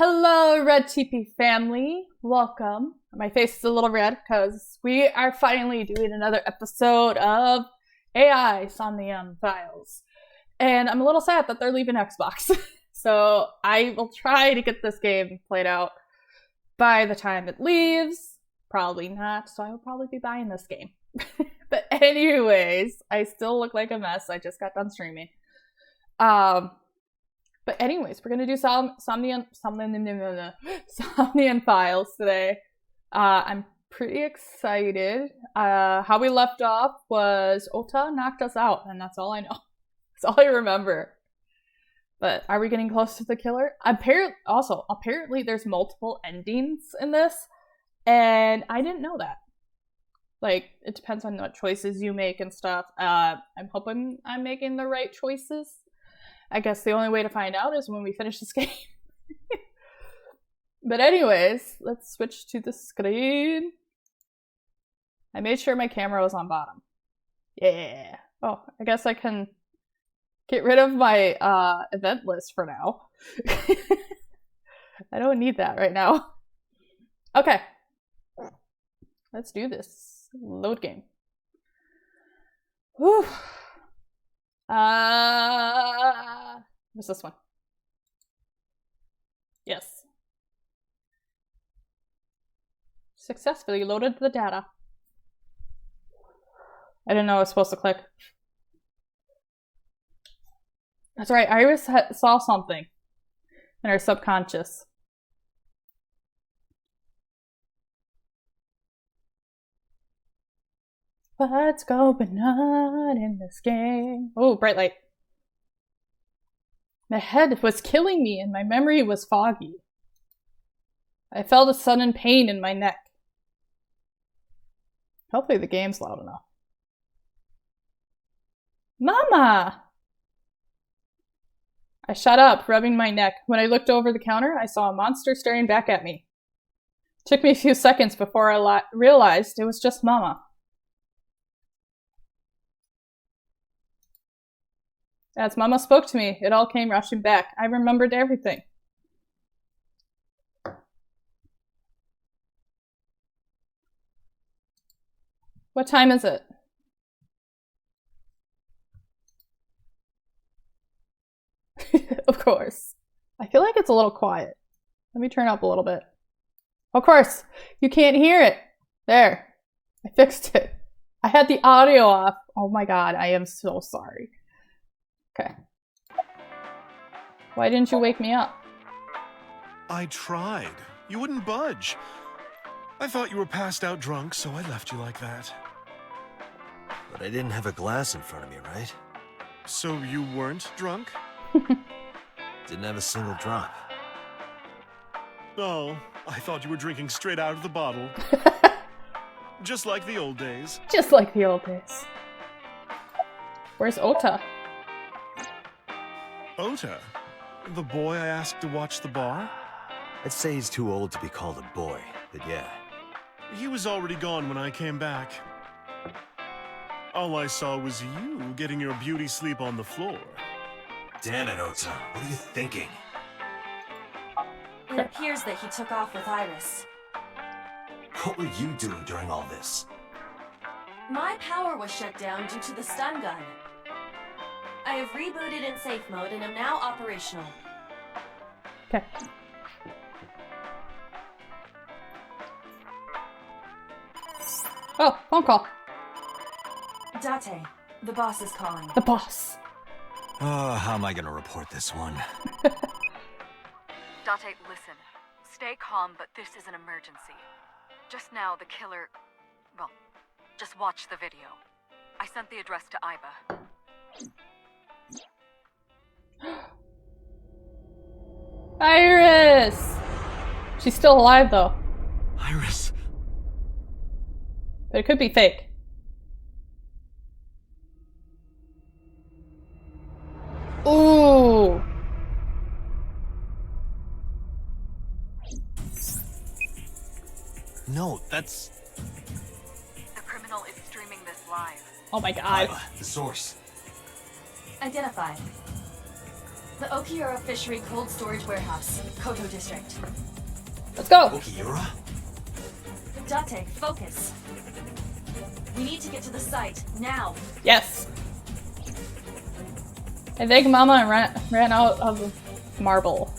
Hello, Red TP family. Welcome. My face is a little red because we are finally doing another episode of AI Somnium Files. And I'm a little sad that they're leaving Xbox. So I will try to get this game played out by the time it leaves. Probably not, so I will probably be buying this game. But anyways, I still look like a mess. I just got done streaming. But anyways, we're going to do Somnium Files today. I'm pretty excited. How we left off was Ota knocked us out, and that's all I know. That's all I remember. But are we getting close to the killer? Apparently there's multiple endings in this, and I didn't know that. Like, it depends on what choices you make and stuff. I'm hoping I'm making the right choices. I guess the only way to find out is when we finish this game. But anyways, let's switch to the screen. I made sure my camera was on bottom. Yeah. Oh, I guess I can get rid of my event list for now. I don't need that right now. Okay. Let's do this. Load game. Whew. What's this one? Yes. Successfully loaded the data. I didn't know I was supposed to click. That's right, Iris saw something in her subconscious. What's going on in this game? Oh, bright light. My head was killing me and my memory was foggy. I felt a sudden pain in my neck. Hopefully the game's loud enough. Mama! I shut up, rubbing my neck. When I looked over the counter, I saw a monster staring back at me. It took me a few seconds before I realized it was just Mama. As Mama spoke to me, it all came rushing back. I remembered everything. What time is it? Of course. I feel like it's a little quiet. Let me turn up a little bit. Of course, you can't hear it. There. I fixed it. I had the audio off. Oh my god, I am so sorry. Okay. Why didn't you wake me up? I tried. You wouldn't budge. I thought you were passed out drunk, so I left you like that. But I didn't have a glass in front of me, right? So you weren't drunk? Didn't have a single drop. Oh, I thought you were drinking straight out of the bottle. Just like the old days. Just like the old days. Where's Ota? Ota? The boy I asked to watch the bar? I'd say he's too old to be called a boy, but yeah. He was already gone when I came back. All I saw was you getting your beauty sleep on the floor. Damn it, Ota. What are you thinking? It appears that he took off with Iris. What were you doing during all this? My power was shut down due to the stun gun. I have rebooted in safe mode and am now operational. Okay. Oh, phone call. Date, the boss is calling. The boss. Oh, how am I gonna report this one? Date, listen. Stay calm, but this is an emergency. Just now, the killer... Well, just watch the video. I sent the address to Iba. Iris! She's still alive, though. Iris. But it could be fake. Ooh! No, that's... The criminal is streaming this live. Oh my god. The source. Identified. The Okiura Fishery Cold Storage Warehouse, Koto District. Let's go! Okiura? Date, focus. We need to get to the site, now. Yes! I think Mama ran out of marble.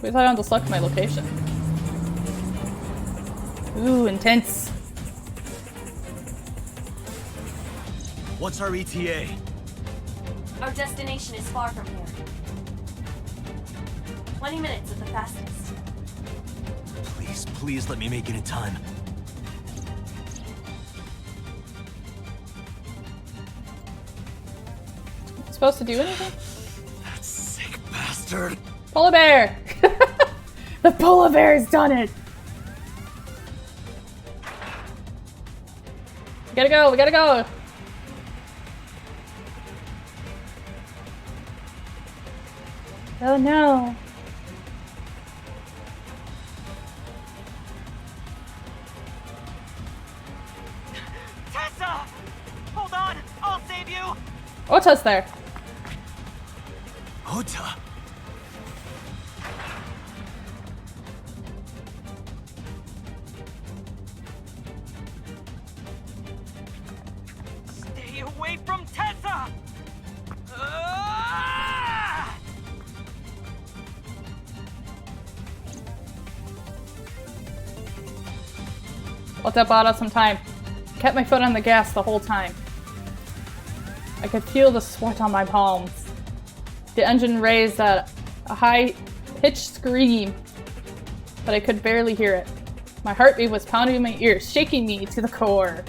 We thought I had to select my location. Ooh, intense. What's our ETA? Our destination is far from here. 20 minutes at the fastest. Please, please let me make it in time. Supposed to do anything? That sick bastard. Polar bear! The polar bear's done it! We gotta go, we gotta go! Oh no! Tessa! Hold on! I'll save you! Ota's there! Ota. Stay away from Tessa! Ah! Ota bought us some time. Kept my foot on the gas the whole time. I could feel the sweat on my palms. The engine raised at a high-pitched scream, but I could barely hear it. My heartbeat was pounding in my ears, shaking me to the core.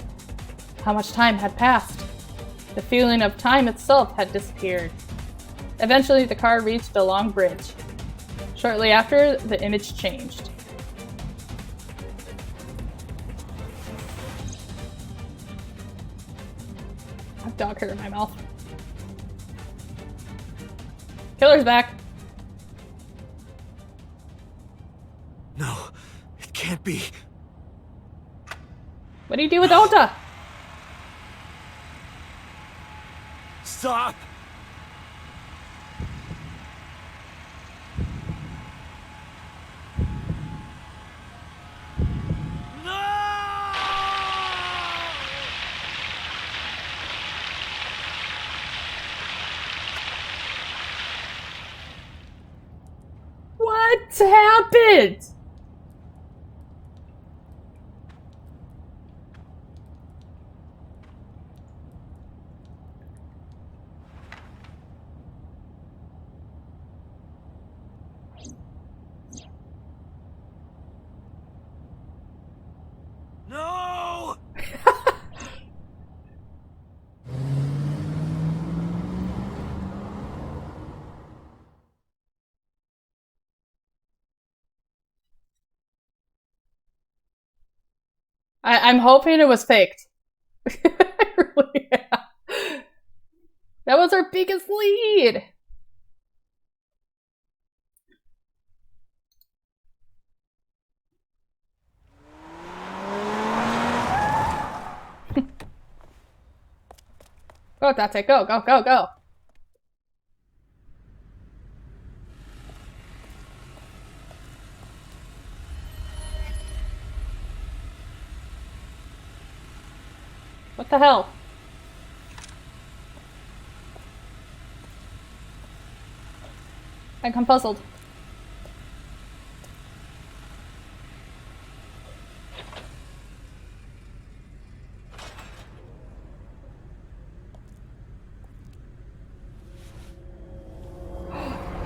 How much time had passed? The feeling of time itself had disappeared. Eventually, the car reached a long bridge. Shortly after, the image changed. I have dog hair in my mouth. Killer's back. No, it can't be. What do you do with Ota? Stop! What happened? No! I'm hoping it was faked. I really am. That was our biggest lead. Go, Tate, go, go, go, go. What the hell? I'm puzzled.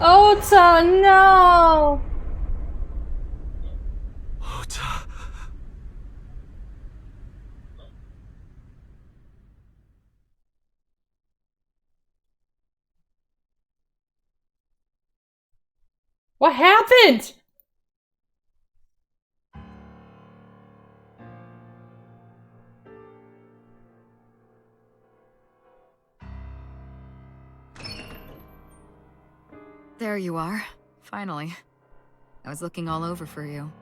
Ota, no! Ota. What happened? There you are. Finally. I was looking all over for you.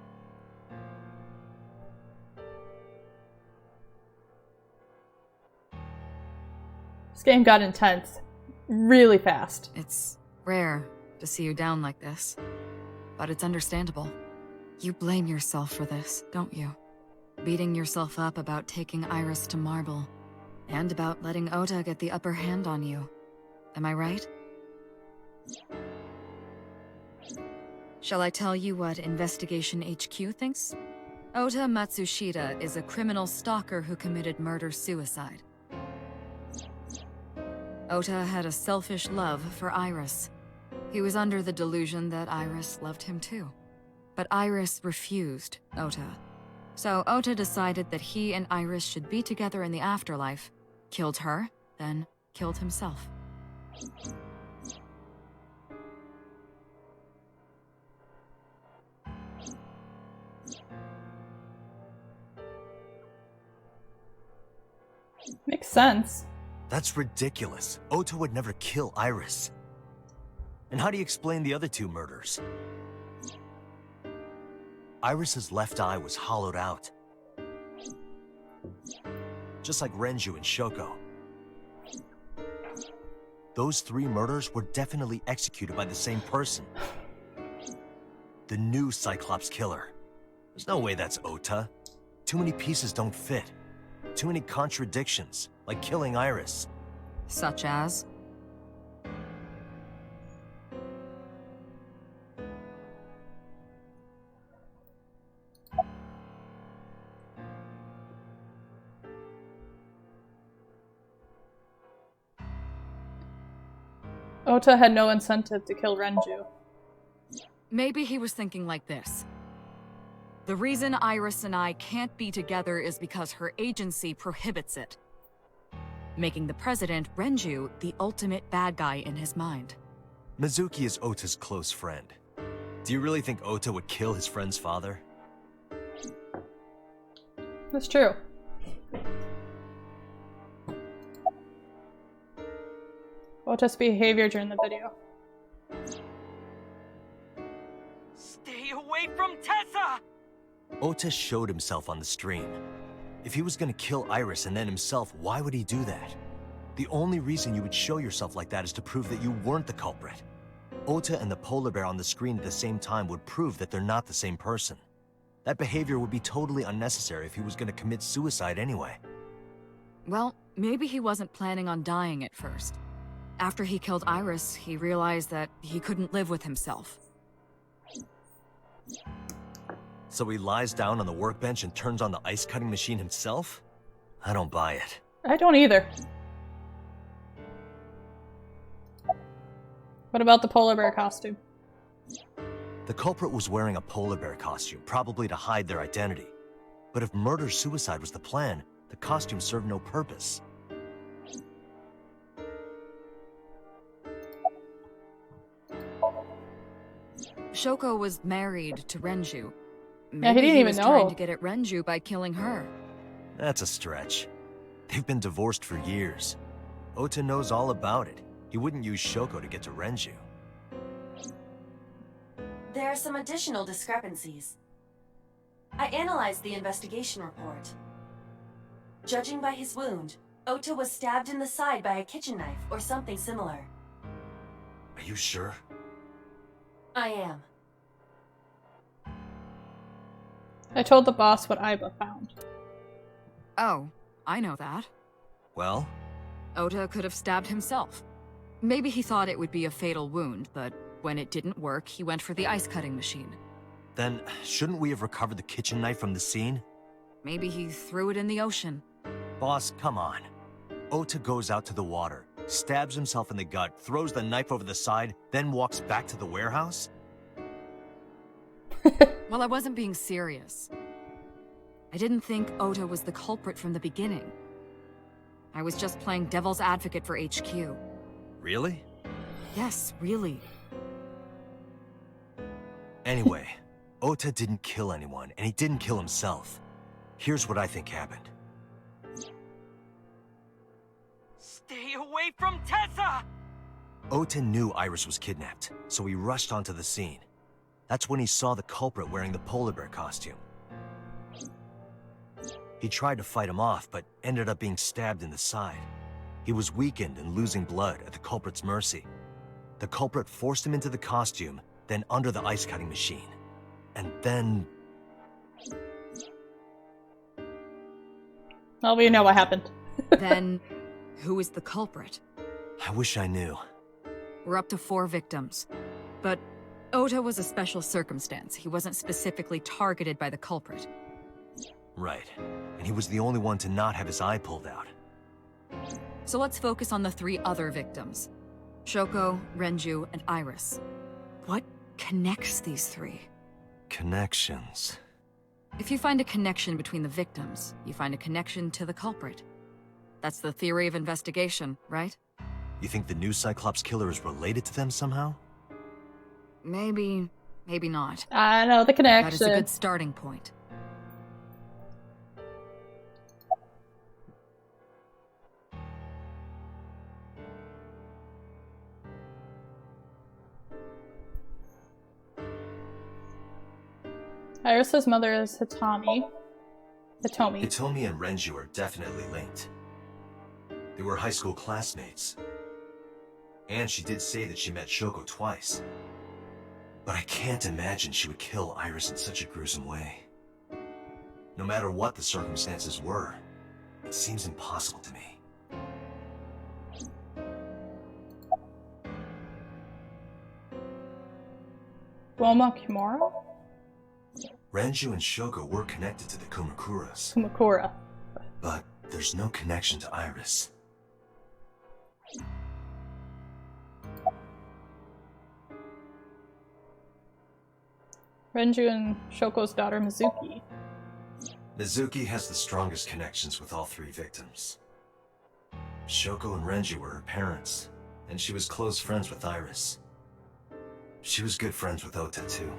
This game got intense. really fast. It's rare to see you down like this, but it's understandable. You blame yourself for this, don't you? Beating yourself up about taking Iris to Marble, and about letting Ota get the upper hand on you. Am I right? Shall I tell you what Investigation HQ thinks? Ota Matsushita is a criminal stalker who committed murder-suicide. Ota had a selfish love for Iris. He was under the delusion that Iris loved him too. But Iris refused Ota. So Ota decided that he and Iris should be together in the afterlife, killed her, then killed himself. Makes sense. That's ridiculous. Ota would never kill Iris. And how do you explain the other two murders? Iris's left eye was hollowed out. Just like Renju and Shoko. Those three murders were definitely executed by the same person. The new Cyclops killer. There's no way that's Ota. Too many pieces don't fit. Too many contradictions, like killing Iris. Such as? Ota had no incentive to kill Renju. Maybe he was thinking like this. The reason Iris and I can't be together is because her agency prohibits it. Making the president, Renju, the ultimate bad guy in his mind. Mizuki is Ota's close friend. Do you really think Ota would kill his friend's father? That's true. Ota's behavior during the video. Stay away from Tessa! Ota showed himself on the stream. If he was gonna kill Iris and then himself, why would he do that? The only reason you would show yourself like that is to prove that you weren't the culprit. Ota and the polar bear on the screen at the same time would prove that they're not the same person. That behavior would be totally unnecessary if he was gonna commit suicide anyway. Well, maybe he wasn't planning on dying at first. After he killed Iris, he realized that he couldn't live with himself. So he lies down on the workbench and turns on the ice cutting machine himself? I don't buy it. I don't either. What about the polar bear costume? The culprit was wearing a polar bear costume, probably to hide their identity. But if murder-suicide was the plan, the costume served no purpose. Shoko was married to Renju. Yeah, he didn't even was know. trying to get at Renju by killing her. That's a stretch. They've been divorced for years. Ota knows all about it. He wouldn't use Shoko to get to Renju. There are some additional discrepancies. I analyzed the investigation report. Judging by his wound, Ota was stabbed in the side by a kitchen knife or something similar. Are you sure? I am. I told the boss what Aiba found. Oh, I know that. Well? Ota could have stabbed himself. Maybe he thought it would be a fatal wound, but when it didn't work, he went for the ice-cutting machine. Then, shouldn't we have recovered the kitchen knife from the scene? Maybe he threw it in the ocean. Boss, come on. Ota goes out to the water, stabs himself in the gut, throws the knife over the side, then walks back to the warehouse? Well, I wasn't being serious. I didn't think Ota was the culprit from the beginning. I was just playing devil's advocate for HQ. Really? Yes, really. Anyway, Ota didn't kill anyone, and he didn't kill himself. Here's what I think happened. Stay away from Tessa! Ota knew Iris was kidnapped, so he rushed onto the scene. That's when he saw the culprit wearing the polar bear costume. He tried to fight him off, but ended up being stabbed in the side. He was weakened and losing blood at the culprit's mercy. The culprit forced him into the costume, then under the ice-cutting machine. And then... Well, we know what happened. Then, who is the culprit? I wish I knew. We're up to 4 victims. But Ota was a special circumstance. He wasn't specifically targeted by the culprit. Right. And he was the only one to not have his eye pulled out. So let's focus on the 3 other victims. Shoko, Renju, and Iris. What connects these 3? Connections. If you find a connection between the victims, you find a connection to the culprit. That's the theory of investigation, right? You think the new Cyclops killer is related to them somehow? Maybe, maybe not. I know the connection. That is a good starting point. Iris's mother is Hitomi. Hitomi and Renju are definitely linked. They were high school classmates. And she did say that she met Shoko twice. But I can't imagine she would kill Iris in such a gruesome way. No matter what the circumstances were, it seems impossible to me. Roma Kimura? Renju and Shoko were connected to the Kumakuras. Kumakura. But there's no connection to Iris. Renju and Shoko's daughter Mizuki. Mizuki has the strongest connections with all 3 victims. Shoko and Renju were her parents, and she was close friends with Iris. She was good friends with Ota too.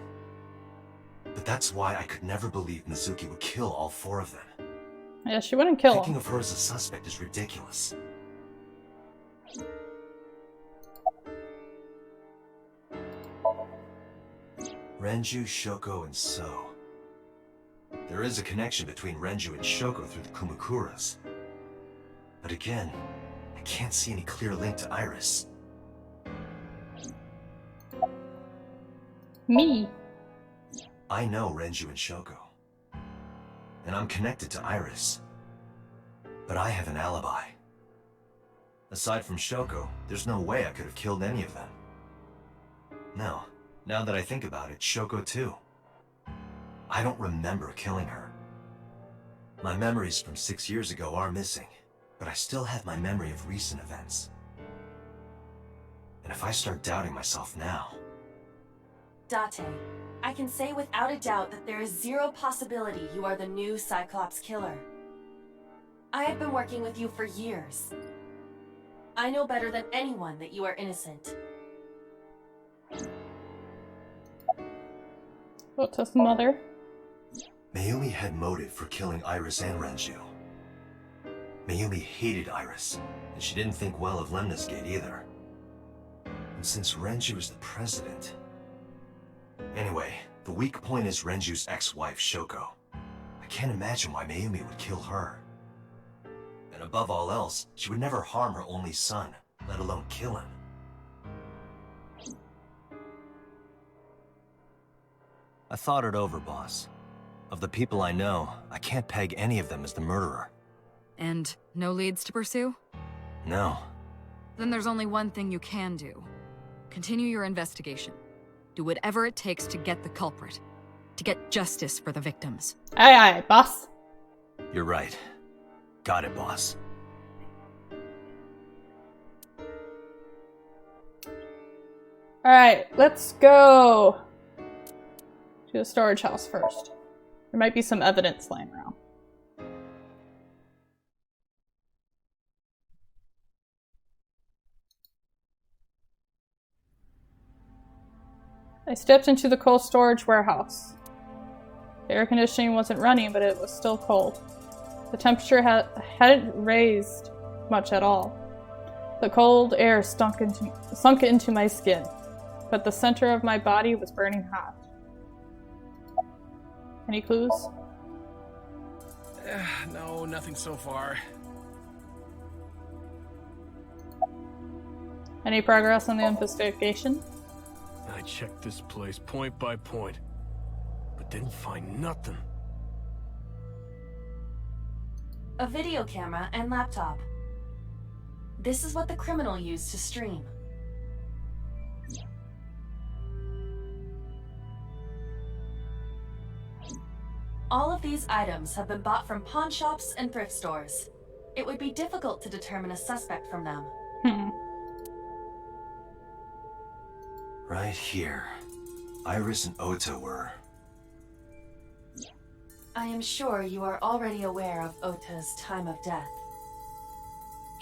But that's why I could never believe Mizuki would kill all 4 of them. Yeah, she wouldn't kill Thinking him. of her as a suspect is ridiculous. Renju, Shoko, and So. There is a connection between Renju and Shoko through the Kumakuras. But again, I can't see any clear link to Iris. Me. I know Renju and Shoko. And I'm connected to Iris. But I have an alibi. Aside from Shoko, there's no way I could have killed any of them. No, now that I think about it, Shoko too. I don't remember killing her. My memories from 6 years ago are missing, but I still have my memory of recent events. And if I start doubting myself now... Date, I can say without a doubt that there is 0 possibility you are the new Cyclops killer. I have been working with you for years. I know better than anyone that you are innocent. Ota's mother. Mayumi had motive for killing Iris and Renju. Mayumi hated Iris, and she didn't think well of Lemna's Gate either. And since Renju is the president... Anyway, the weak point is Renju's ex-wife, Shoko. I can't imagine why Mayumi would kill her. And above all else, she would never harm her only son, let alone kill him. I thought it over, boss. Of the people I know, I can't peg any of them as the murderer. And no leads to pursue? No. Then there's only one thing you can do. Continue your investigation. Do whatever it takes to get the culprit. To get justice for the victims. Aye, aye, boss. You're right. Got it, boss. Alright, let's go to the storage house first. There might be some evidence lying around. I stepped into the cold storage warehouse. The air conditioning wasn't running, but it was still cold. The temperature hadn't raised much at all. The cold air sunk into my skin, but the center of my body was burning hot. Any clues? No, nothing so far. Any progress on the investigation? I checked this place point by point, but didn't find nothing. A video camera and laptop. This is what the criminal used to stream. All of these items have been bought from pawn shops and thrift stores. It would be difficult to determine a suspect from them. Right here. Iris and Ota were. I am sure you are already aware of Ota's time of death.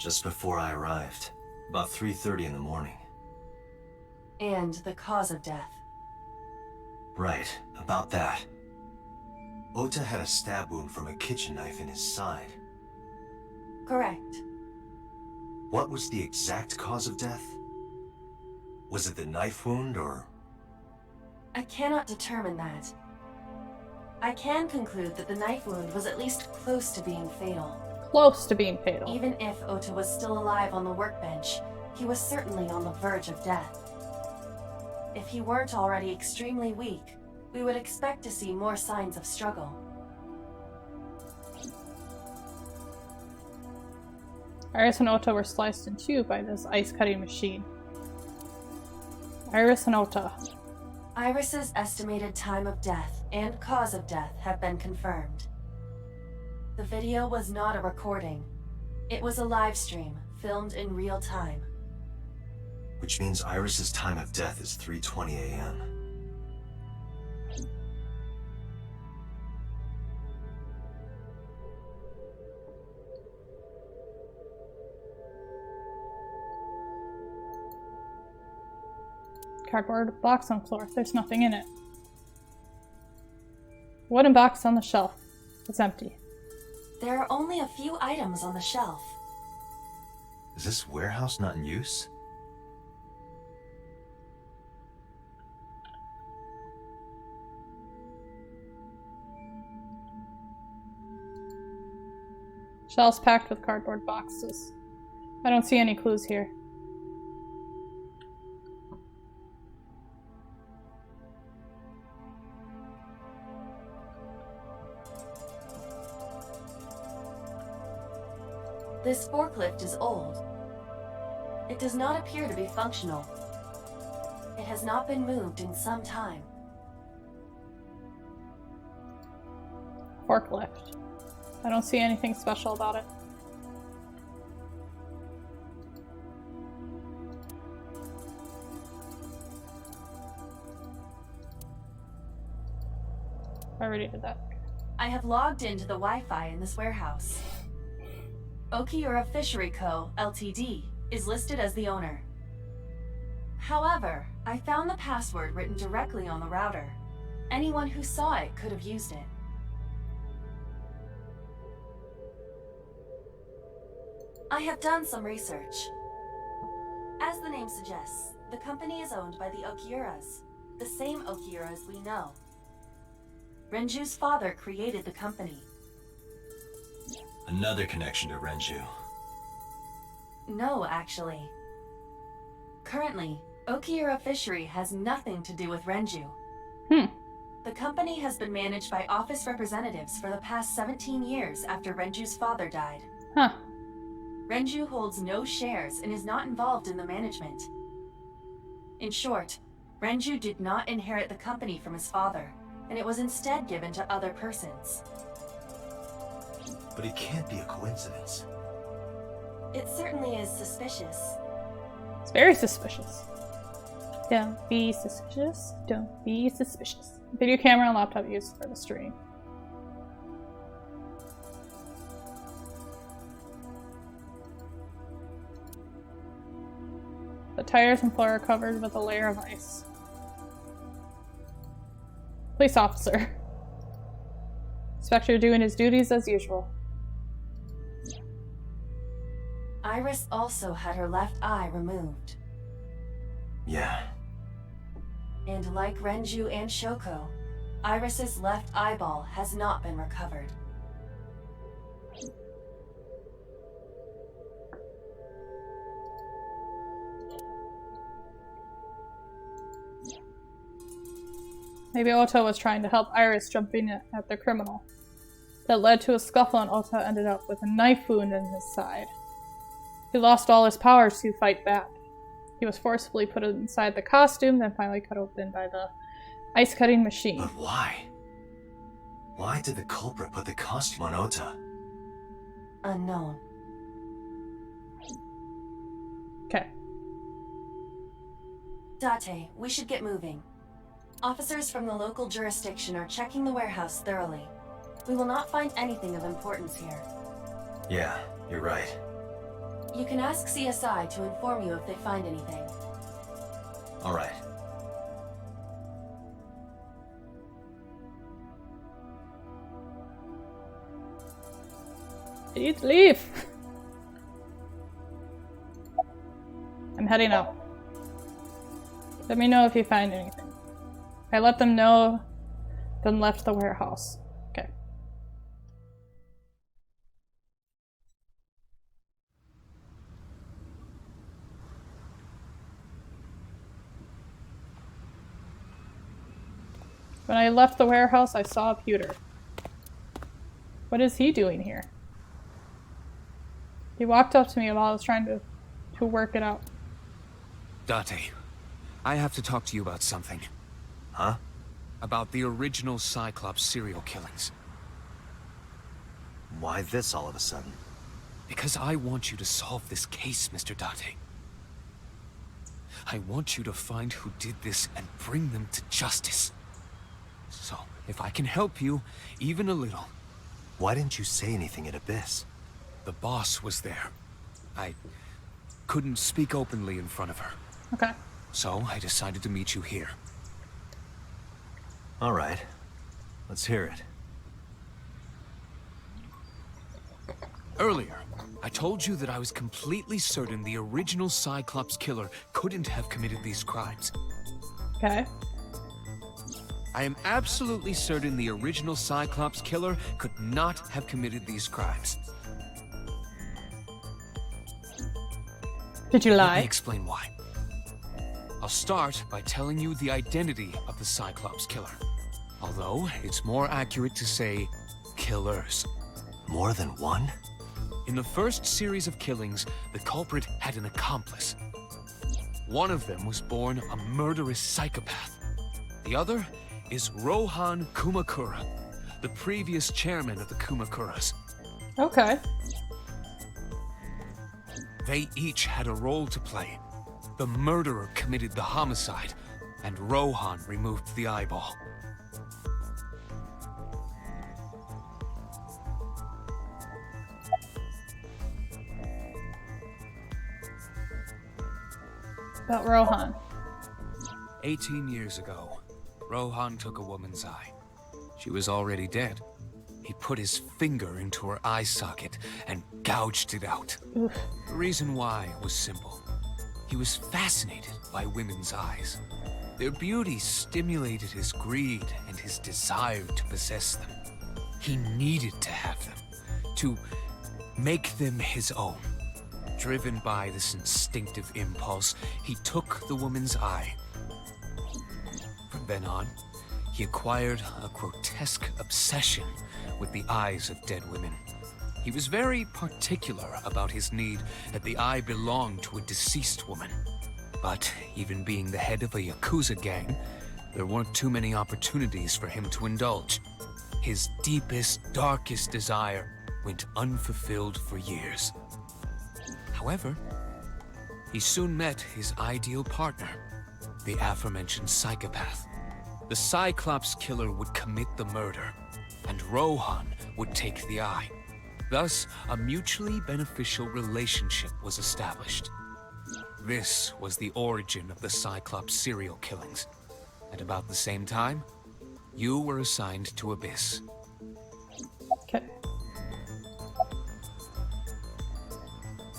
Just before I arrived. About 3:30 in the morning. And the cause of death. Right, about that. Ota had a stab wound from a kitchen knife in his side. Correct. What was the exact cause of death? Was it the knife wound, or...? I cannot determine that. I can conclude that the knife wound was at least close to being fatal. Close to being fatal. Even if Ota was still alive on the workbench, he was certainly on the verge of death. If he weren't already extremely weak, we would expect to see more signs of struggle. Iris and Ota were sliced in two by this ice-cutting machine. Iris and Ota. Iris's estimated time of death and cause of death have been confirmed. The video was not a recording. It was a live stream, filmed in real time. Which means Iris's time of death is 3:20 a.m. Cardboard box on the floor. There's nothing in it. Wooden box on the shelf. It's empty. There are only a few items on the shelf. Is this warehouse not in use? Shelves packed with cardboard boxes. I don't see any clues here. This forklift is old. It does not appear to be functional. It has not been moved in some time. Forklift. I don't see anything special about it. I already did that. I have logged into the Wi-Fi in this warehouse. Okiura Fishery Co., Ltd. is listed as the owner. However, I found the password written directly on the router. Anyone who saw it could have used it. I have done some research. As the name suggests, the company is owned by the Okiuras, the same Okiuras we know. Renju's father created the company. Another connection to Renju. No, actually. Currently, Okiura Fishery has nothing to do with Renju. The company has been managed by office representatives for the past 17 years after Renju's father died. Huh. Renju holds no shares and is not involved in the management. In short, Renju did not inherit the company from his father, and it was instead given to other persons. But it can't be a coincidence. It certainly is suspicious. It's very suspicious. Don't be suspicious. Don't be suspicious. Video camera and laptop used for the stream. The tires and floor are covered with a layer of ice. Police officer. Inspector doing his duties as usual. Iris also had her left eye removed. Yeah. And like Renju and Shoko, Iris's left eyeball has not been recovered. Maybe Ota was trying to help Iris jumping at the criminal. That led to a scuffle and Ota ended up with a knife wound in his side. He lost all his powers to fight back. He was forcibly put inside the costume, then finally cut open by the ice-cutting machine. But why? Why did the culprit put the costume on Ota? Unknown. Okay. Date, we should get moving. Officers from the local jurisdiction are checking the warehouse thoroughly. We will not find anything of importance here. Yeah, you're right. You can ask CSI to inform you if they find anything. All right. Please leave! I'm heading out. Let me know if you find anything. I let them know, then left the warehouse. Okay. When I left the warehouse, I saw a pewter. What is he doing here? He walked up to me while I was trying to work it out. Date, I have to talk to you about something. Huh? About the original Cyclops serial killings. Why this all of a sudden? Because I want you to solve this case, Mr. Date. I want you to find who did this and bring them to justice. So, if I can help you, even a little. Why didn't you say anything at Abyss? The boss was there. I couldn't speak openly in front of her. Okay. So, I decided to meet you here. All right. Let's hear it. Earlier, I told you that I was completely certain the original Cyclops killer couldn't have committed these crimes. Okay. I am absolutely certain the original Cyclops killer could not have committed these crimes. Did you Let lie? me explain why. I'll start by telling you the identity of the Cyclops killer. Although, it's more accurate to say, killers. More than one? In the first series of killings, the culprit had an accomplice. One of them was born a murderous psychopath. The other is Rohan Kumakura, the previous chairman of the Kumakuras. Okay. They each had a role to play. The murderer committed the homicide, and Rohan removed the eyeball. About Rohan. 18 years ago, Rohan took a woman's eye. She was already dead. He put his finger into her eye socket and gouged it out. Oof. The reason why was simple. He was fascinated by women's eyes. Their beauty stimulated his greed and his desire to possess them. He needed to have them, to make them his own. Driven by this instinctive impulse, he took the woman's eye. From then on, he acquired a grotesque obsession with the eyes of dead women. He was very particular about his need that the eye belonged to a deceased woman. But even being the head of a Yakuza gang, there weren't too many opportunities for him to indulge. His deepest, darkest desire went unfulfilled for years. However, he soon met his ideal partner, the aforementioned psychopath. The Cyclops killer would commit the murder, and Rohan would take the eye. Thus, a mutually beneficial relationship was established. This was the origin of the Cyclops serial killings. At about the same time, you were assigned to Abyss. Okay.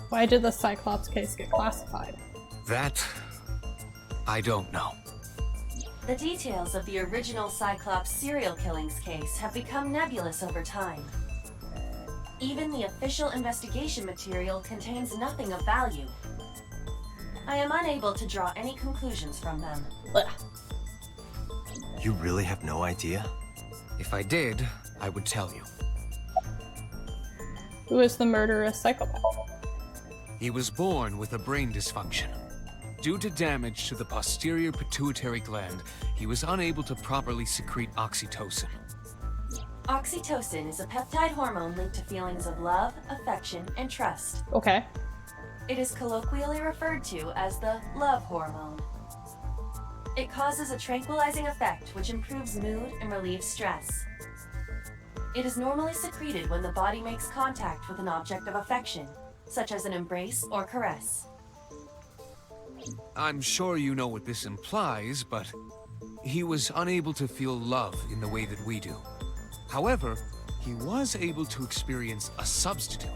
Why did the Cyclops case get classified? That, I don't know. The details of the original Cyclops serial killings case have become nebulous over time. Even the official investigation material contains nothing of value. I am unable to draw any conclusions from them. Ugh. You really have no idea? If I did, I would tell you. Who is the murderous psychopath? He was born with a brain dysfunction. Due to damage to the posterior pituitary gland, he was unable to properly secrete oxytocin. Oxytocin is a peptide hormone linked to feelings of love, affection, and trust. Okay. It is colloquially referred to as the love hormone. It causes a tranquilizing effect which improves mood and relieves stress. It is normally secreted when the body makes contact with an object of affection, such as an embrace or caress. I'm sure you know what this implies, but he was unable to feel love in the way that we do. However, he was able to experience a substitute.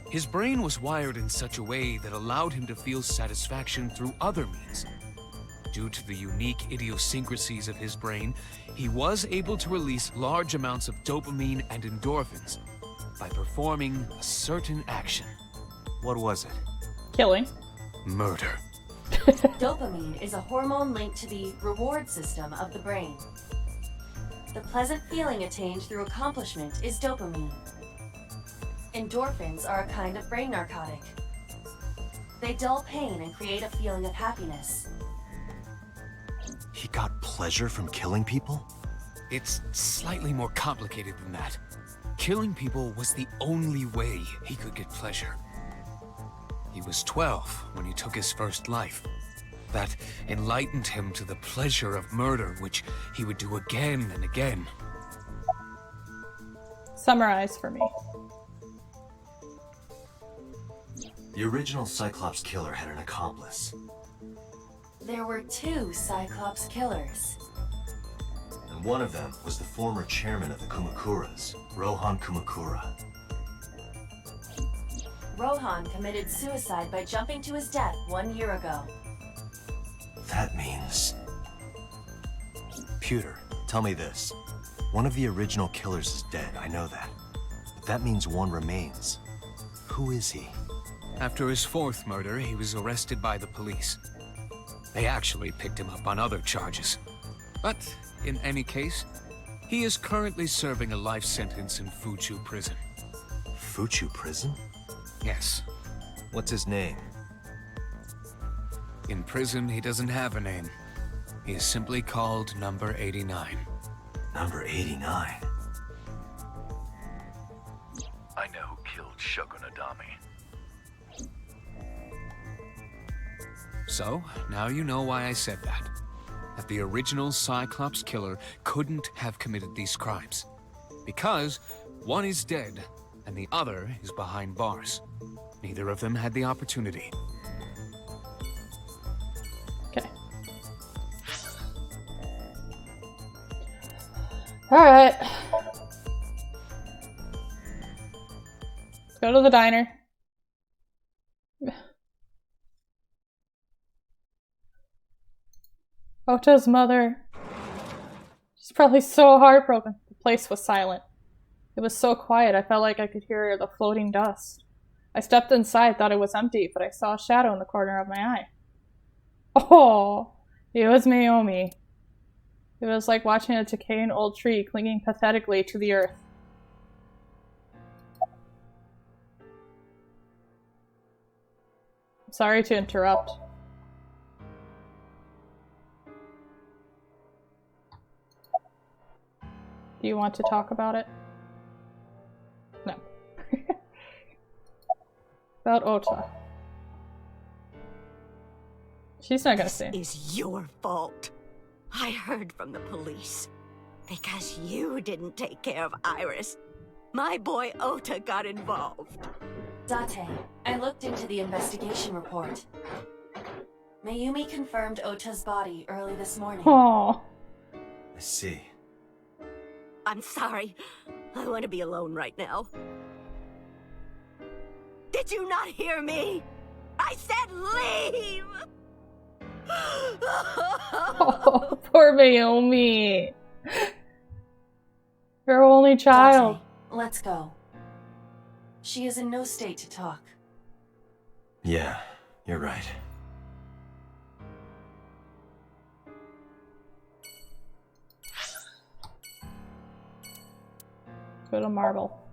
His brain was wired in such a way that allowed him to feel satisfaction through other means. Due to the unique idiosyncrasies of his brain, he was able to release large amounts of dopamine and endorphins by performing a certain action. What was it? Killing. Murder. Dopamine is a hormone linked to the reward system of the brain. The pleasant feeling attained through accomplishment is dopamine. Endorphins are a kind of brain narcotic. They dull pain and create a feeling of happiness. He got pleasure from killing people? It's slightly more complicated than that. Killing people was the only way he could get pleasure. He was 12 when he took his first life. That enlightened him to the pleasure of murder, which he would do again and again. Summarize for me. The original Cyclops killer had an accomplice. There were 2 Cyclops killers. And one of them was the former chairman of the Kumakuras, Rohan Kumakura. Rohan committed suicide by jumping to his death 1 year ago. That means... Pewter, tell me this. One of the original killers is dead, I know that. But that means one remains. Who is he? After his 4th murder, he was arrested by the police. They actually picked him up on other charges. But, in any case, he is currently serving a life sentence in Fuchu prison. Fuchu prison? Yes. What's his name? In prison, he doesn't have a name. He is simply called Number 89. Number 89? I know who killed Shoko Nadami. So, now you know why I said that. That the original Cyclops killer couldn't have committed these crimes. Because one is dead, and the other is behind bars. Neither of them had the opportunity. Okay. Alright. Let's go to the diner. Ota's mother. She's probably so heartbroken. The place was silent. It was so quiet, I felt like I could hear the floating dust. I stepped inside, thought it was empty, but I saw a shadow in the corner of my eye. Oh, it was Mayumi. It was like watching a decaying old tree clinging pathetically to the earth. Sorry to interrupt. Do you want to talk about it? No. About Ota. She's not gonna say. This is your fault. I heard from the police. Because you didn't take care of Iris, my boy Ota got involved. Date, I looked into the investigation report. Mayumi confirmed Ota's body early this morning. Aww. I see. I'm sorry. I want to be alone right now. Did you not hear me? I said leave! Oh, poor Mayumi. Her only child. Date, let's go. She is in no state to talk. Yeah, you're right. Go to Marble.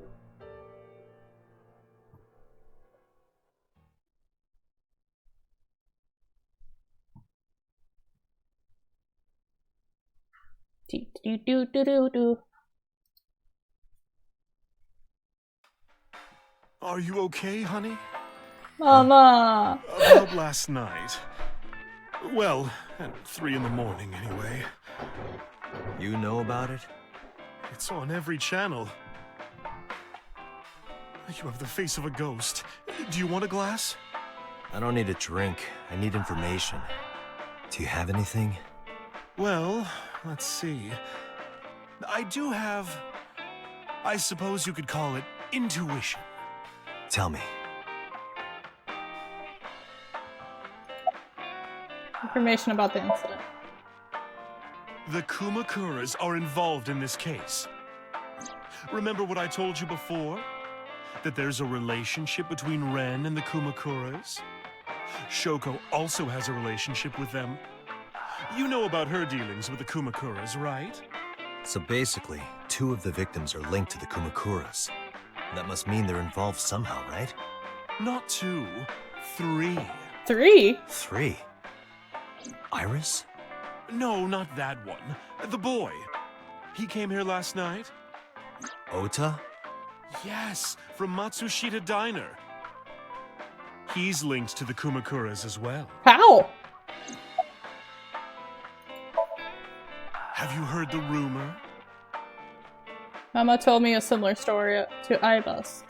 Do. Are you okay, honey? Mama! About last night. Well, at 3 in the morning, anyway. You know about it? It's on every channel. You have the face of a ghost. Do you want a glass? I don't need a drink. I need information. Do you have anything? Well, let's see. I do have... I suppose you could call it intuition. Tell me. Information about the incident. The Kumakuras are involved in this case. Remember what I told you before? That there's a relationship between Ren and the Kumakuras? Shoko also has a relationship with them. You know about her dealings with the Kumakuras, right? So basically, 2 of the victims are linked to the Kumakuras. That must mean they're involved somehow, right? Not 2, 3. 3? 3? Iris? No, not that one. The boy. He came here last night. Ota? Yes, from Matsushita Diner. He's linked to the Kumakuras as well. How? Have you heard the rumor? Mama told me a similar story to Ibis.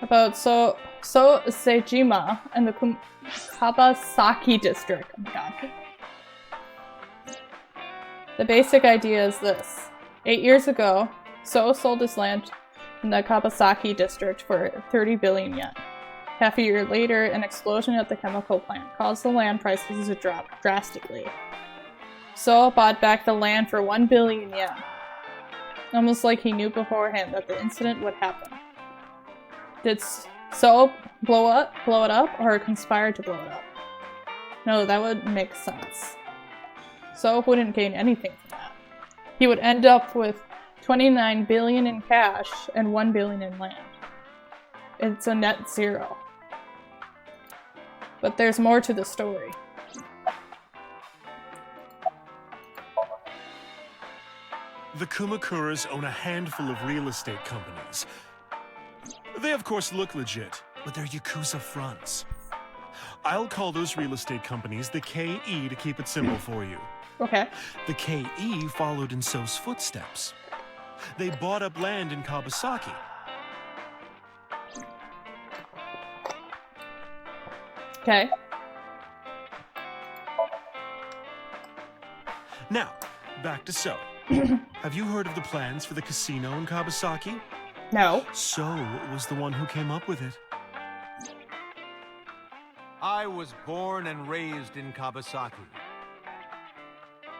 About So Sejima and the Kabasaki district. Oh my god. The basic idea is this. 8 years ago, So sold his land in the Kabasaki district for 30 billion yen. Half a year later, an explosion at the chemical plant caused the land prices to drop drastically. So bought back the land for 1 billion yen. Almost like he knew beforehand that the incident would happen. Did So blow it up, or conspire to blow it up? No, that would make sense. So wouldn't gain anything from that. He would end up with 29 billion in cash and 1 billion in land. It's a net zero. But there's more to the story. The Kumakuras own a handful of real estate companies. They of course look legit, but they're Yakuza fronts. I'll call those real estate companies the KE to keep it simple for you. Okay. The KE followed in So's footsteps. They bought up land in Kabasaki. Okay. Now, back to So. Have you heard of the plans for the casino in Kabasaki? No. So was the one who came up with it. I was born and raised in Kabasaki.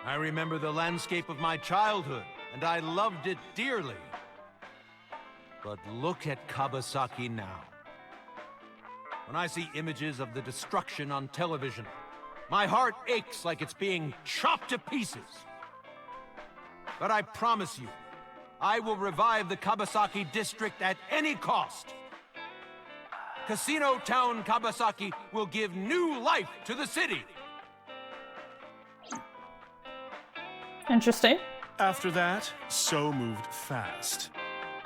I remember the landscape of my childhood, and I loved it dearly. But look at Kabasaki now. When I see images of the destruction on television, my heart aches like it's being chopped to pieces. But I promise you, I will revive the Kabasaki district at any cost. Casino Town Kabasaki will give new life to the city. Interesting. After that, So moved fast.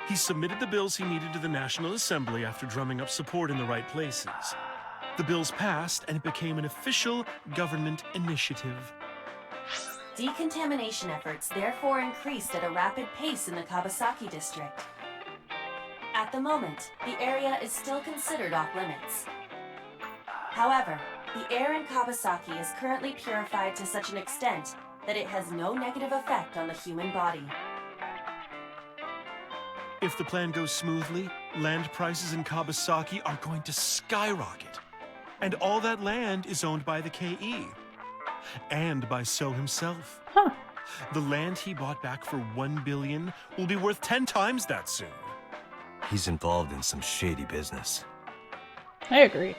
He submitted the bills he needed to the National Assembly after drumming up support in the right places. The bills passed, and it became an official government initiative. Decontamination efforts therefore increased at a rapid pace in the Kabasaki district. At the moment, the area is still considered off-limits. However, the air in Kabasaki is currently purified to such an extent that it has no negative effect on the human body. If the plan goes smoothly, land prices in Kabasaki are going to skyrocket. And all that land is owned by the KE. And by So himself. Huh. The land he bought back for 1 billion will be worth 10 times that soon. He's involved in some shady business. I agree.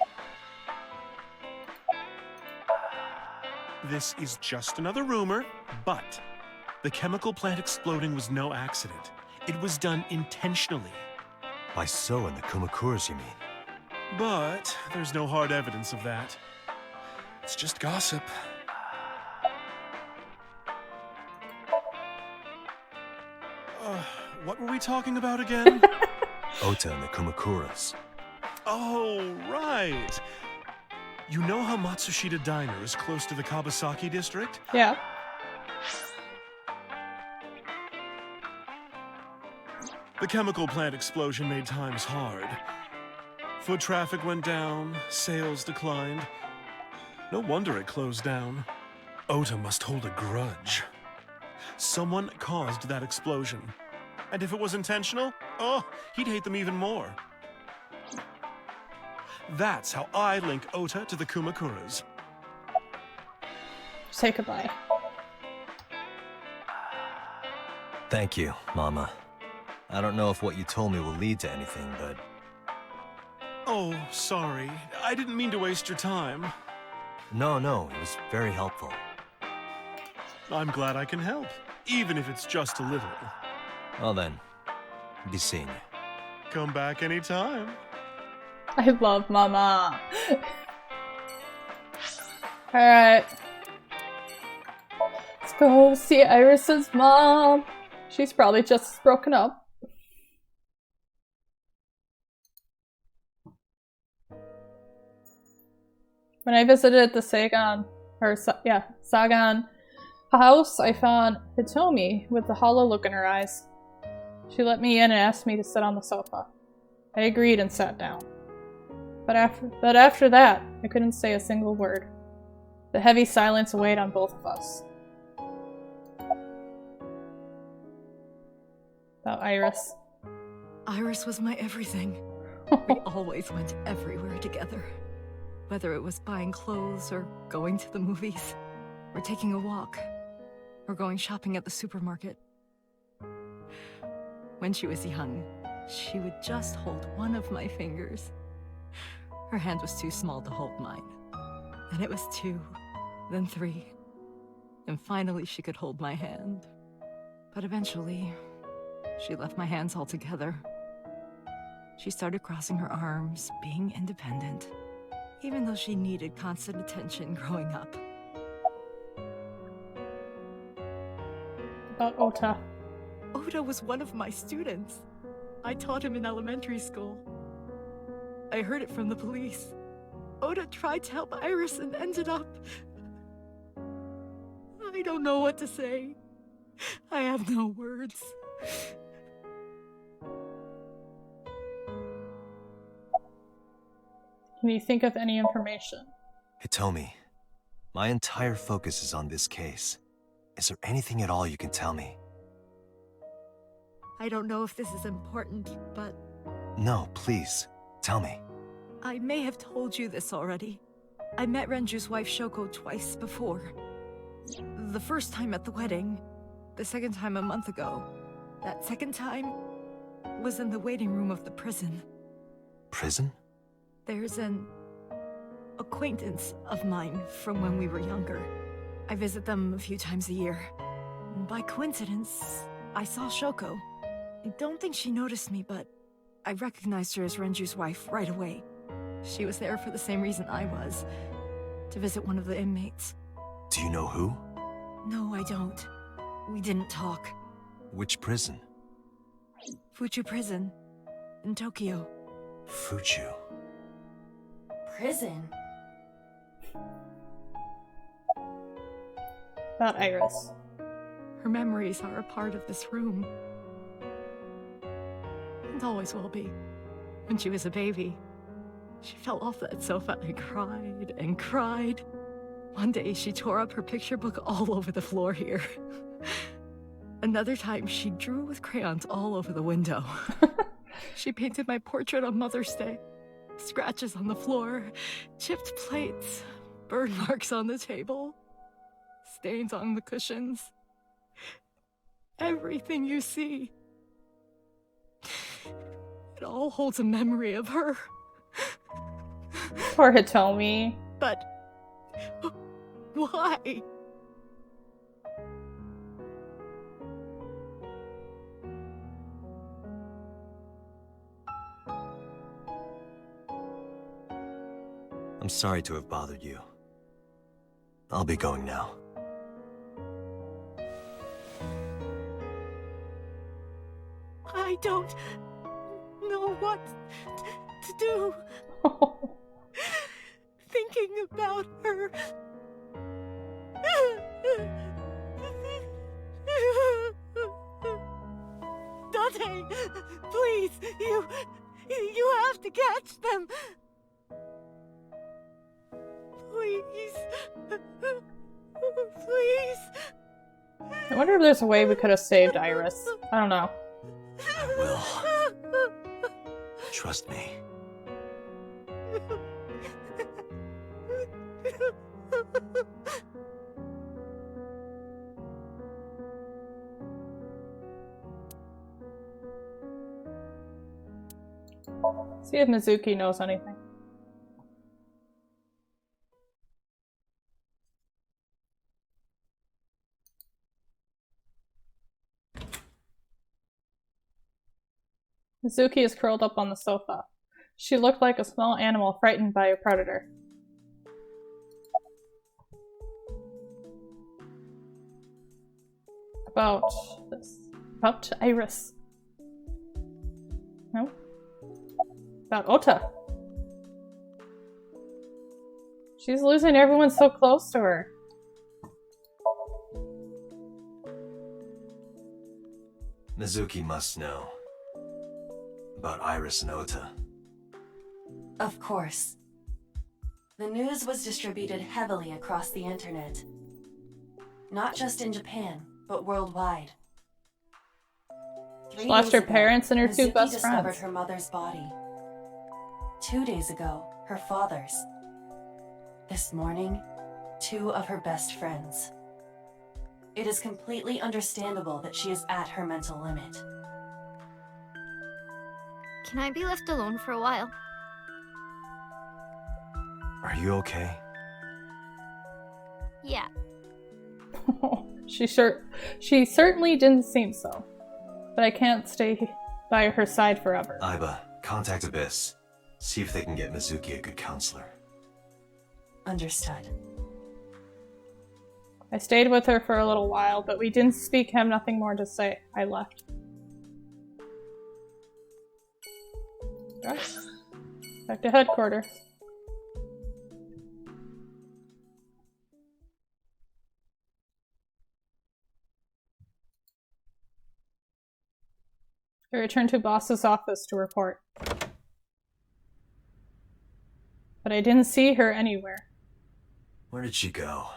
This is just another rumor, but the chemical plant exploding was no accident. It was done intentionally. By So and the Kumakuras, you mean? But there's no hard evidence of that. It's just gossip. What were we talking about again? Ota and the Kumakuras. Oh, right. You know how Matsushita Diner is close to the Kabasaki district? Yeah. The chemical plant explosion made times hard. Foot traffic went down, sales declined. No wonder it closed down. Ota must hold a grudge. Someone caused that explosion. And if it was intentional, oh, he'd hate them even more. That's how I link Ota to the Kumakuras. Say goodbye. Thank you, Mama. I don't know if what you told me will lead to anything, but... Oh, sorry. I didn't mean to waste your time. No, it was very helpful. I'm glad I can help, even if it's just a little. Well then, be seeing you. Come back anytime. I love Mama. Alright. Let's go see Iris's mom. She's probably just broken up. When I visited the Sagan house, I found Hitomi with the hollow look in her eyes. She let me in and asked me to sit on the sofa. I agreed and sat down. But after that, I couldn't say a single word. The heavy silence weighed on both of us. About Iris. Iris was my everything. We always went everywhere together. Whether it was buying clothes, or going to the movies, or taking a walk, or going shopping at the supermarket. When she was young, she would just hold one of my fingers. Her hand was too small to hold mine. Then it was 2, then 3. And finally she could hold my hand. But eventually, she left my hands altogether. She started crossing her arms, being independent, even though she needed constant attention growing up. About Ota. Ota was one of my students. I taught him in elementary school. I heard it from the police. Ota tried to help Iris and ended up... I don't know what to say. I have no words. Can you think of any information? Hitomi, my entire focus is on this case. Is there anything at all you can tell me? I don't know if this is important, but... No, please, tell me. I may have told you this already. I met Renju's wife Shoko twice before. The first time at the wedding, the second time a month ago. That second time was in the waiting room of the prison. Prison? There's an acquaintance of mine from when we were younger. I visit them a few times a year. By coincidence, I saw Shoko. I don't think she noticed me, but I recognized her as Renju's wife right away. She was there for the same reason I was, to visit one of the inmates. Do you know who? No, I don't. We didn't talk. Which prison? Fuchu Prison, in Tokyo. Fuchu. Prison? About Iris. Her memories are a part of this room. And always will be. When she was a baby, she fell off that sofa and cried and cried. One day she tore up her picture book all over the floor here. Another time she drew with crayons all over the window. She painted my portrait on Mother's Day. Scratches on the floor, chipped plates, burn marks on the table, stains on the cushions. Everything you see. It all holds a memory of her. Poor Hitomi. But why? I'm sorry to have bothered you. I'll be going now. I don't know what to do. Thinking about her. Dante, please, you have to catch them. Please. Please. I wonder if there's a way we could have saved Iris. I don't know. I will. Trust me. See if Mizuki knows anything. Mizuki is curled up on the sofa. She looked like a small animal frightened by a predator. About this. About Iris. No? About Ota. She's losing everyone so close to her. Mizuki must know. About Iris and Ota. Of course. The news was distributed heavily across the internet. Not just in Japan, but worldwide. She lost her parents and her two best discovered friends. her mother's body. 2 days ago, her father's. This morning, 2 of her best friends. It is completely understandable that she is at her mental limit. Can I be left alone for a while? Are you okay? Yeah. She certainly didn't seem so. But I can't stay by her side forever. Aiba, contact Abyss. See if they can get Mizuki a good counselor. Understood. I stayed with her for a little while, but we didn't speak, have nothing more to say. I left. Right. Back to headquarters. I returned to boss's office to report. But I didn't see her anywhere. Where did she go?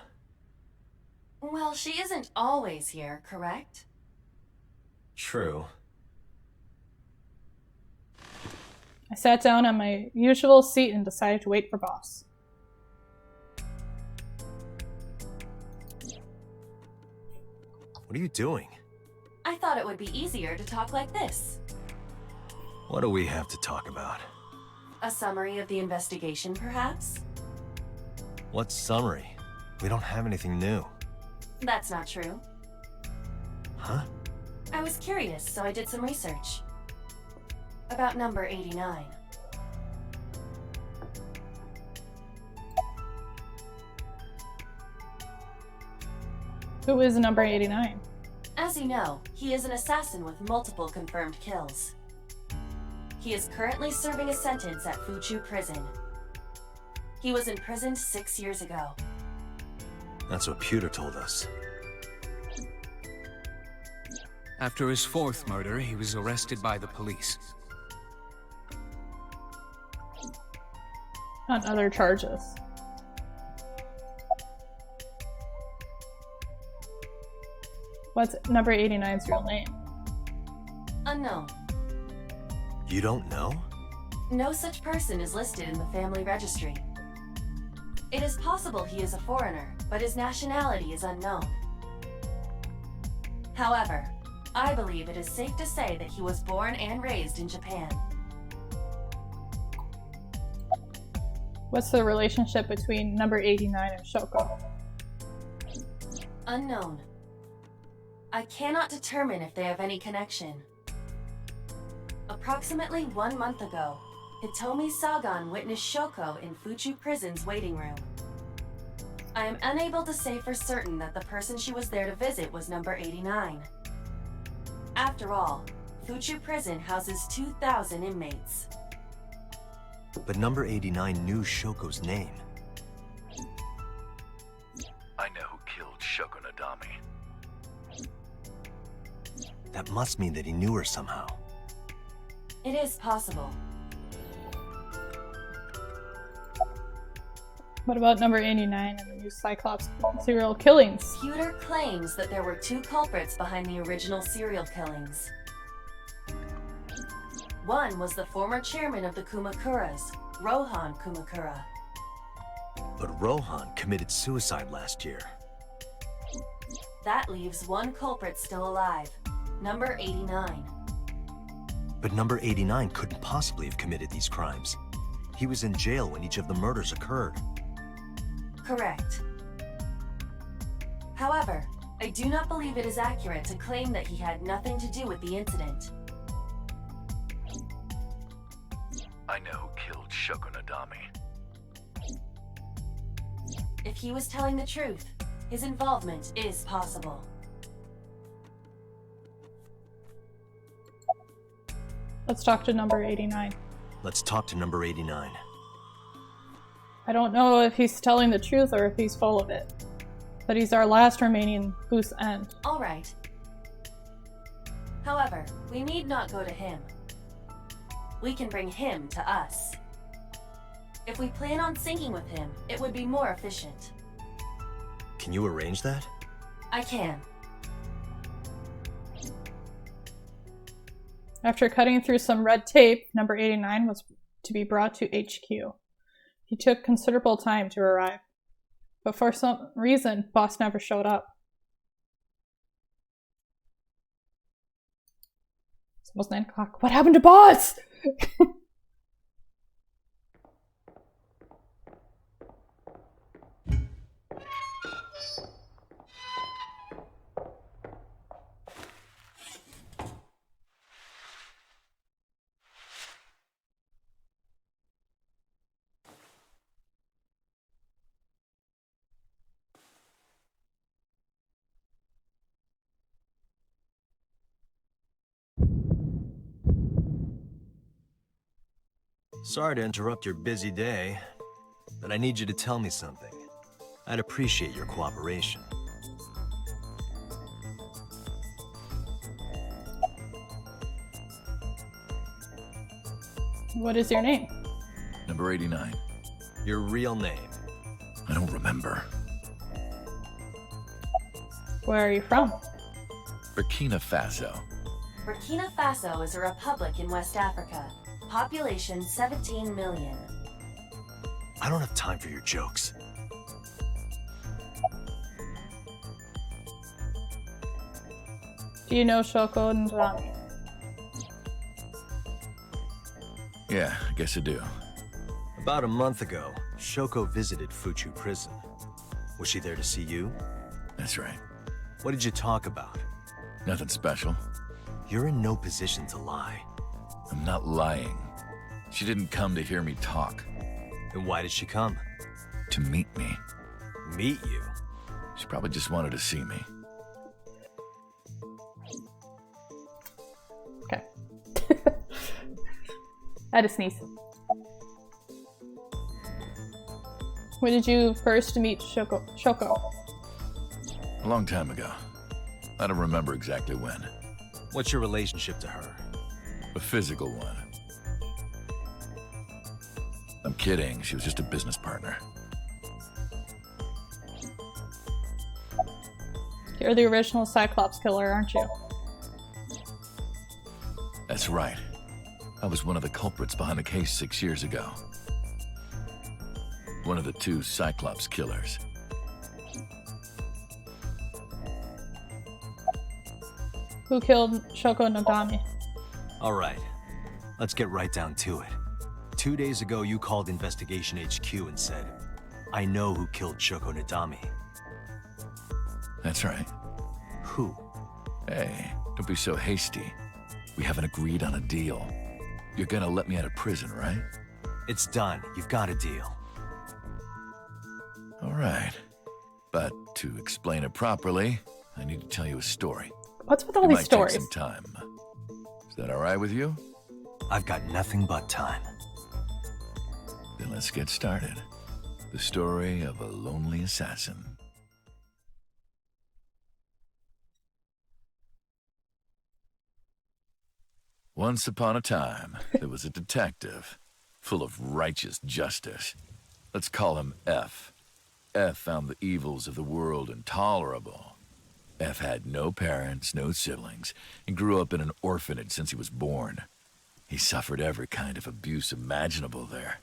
Well, she isn't always here, correct? True. I sat down on my usual seat and decided to wait for boss. What are you doing? I thought it would be easier to talk like this. What do we have to talk about? A summary of the investigation, perhaps? What summary? We don't have anything new. That's not true. Huh? I was curious, so I did some research. About number 89. Who is number 89? As you know, he is an assassin with multiple confirmed kills. He is currently serving a sentence at Fuchu Prison. He was imprisoned 6 years ago. That's what Pewter told us. After his 4th murder, he was arrested by the police. On other charges. What's number 89's real name? Unknown. You don't know? No such person is listed in the family registry. It is possible he is a foreigner, but his nationality is unknown. However, I believe it is safe to say that he was born and raised in Japan. What's the relationship between number 89 and Shoko? Unknown. I cannot determine if they have any connection. Approximately 1 month ago, Hitomi Sagan witnessed Shoko in Fuchu Prison's waiting room. I am unable to say for certain that the person she was there to visit was number 89. After all, Fuchu Prison houses 2,000 inmates. But number 89 knew Shoko's name. I know who killed Shoko Nadami. That must mean that he knew her somehow. It is possible. What about number 89 and the new Cyclops serial killings? Pewter claims that there were 2 culprits behind the original serial killings. One was the former chairman of the Kumakuras, Rohan Kumakura. But Rohan committed suicide last year. That leaves 1 culprit still alive, number 89. But number 89 couldn't possibly have committed these crimes. He was in jail when each of the murders occurred. Correct. However, I do not believe it is accurate to claim that he had nothing to do with the incident. I know who killed Shoko Nadami. If he was telling the truth, his involvement is possible. Let's talk to number 89. Let's talk to number 89. I don't know if he's telling the truth or if he's full of it, but he's our last remaining loose end. All right. However, we need not go to him. We can bring him to us. If we plan on syncing with him, it would be more efficient. Can you arrange that? I can. After cutting through some red tape, number 89 was to be brought to HQ. He took considerable time to arrive, but for some reason, Boss never showed up. It's almost 9 o'clock. What happened to Boss? Sorry to interrupt your busy day, but I need you to tell me something. I'd appreciate your cooperation. What is your name? Number 89. Your real name? I don't remember. Where are you from? Burkina Faso. Burkina Faso is a republic in West Africa. Population 17 million. I don't have time for your jokes. Do you know Shoko Nadami? Yeah, I guess I do. About a month ago, Shoko visited Fuchu Prison. Was she there to see you? That's right. What did you talk about? Nothing special. You're in no position to lie. I'm not lying. She didn't come to hear me talk. Then why did she come? To meet me. Meet you? She probably just wanted to see me. Okay. I had to sneeze. When did you first meet Shoko? A long time ago. I don't remember exactly when. What's your relationship to her? A physical one. I'm kidding. She was just a business partner. You're the original Cyclops killer, aren't you? That's right. I was one of the culprits behind the case 6 years ago. One of the 2 Cyclops killers. Who killed Shoko Nadami? All right. Let's get right down to it. 2 days ago, you called Investigation HQ and said, I know who killed Shoko Nadami. That's right. Who? Hey, don't be so hasty. We haven't agreed on a deal. You're gonna let me out of prison, right? It's done. You've got a deal. All right. But to explain it properly, I need to tell you a story. What's with all It these might stories? take some time. Is that all right with you? I've got nothing but time. Then let's get started. The story of a lonely assassin. Once upon a time, there was a detective, full of righteous justice. Let's call him F. F found the evils of the world intolerable. F had no parents, no siblings, and grew up in an orphanage since he was born. He suffered every kind of abuse imaginable there.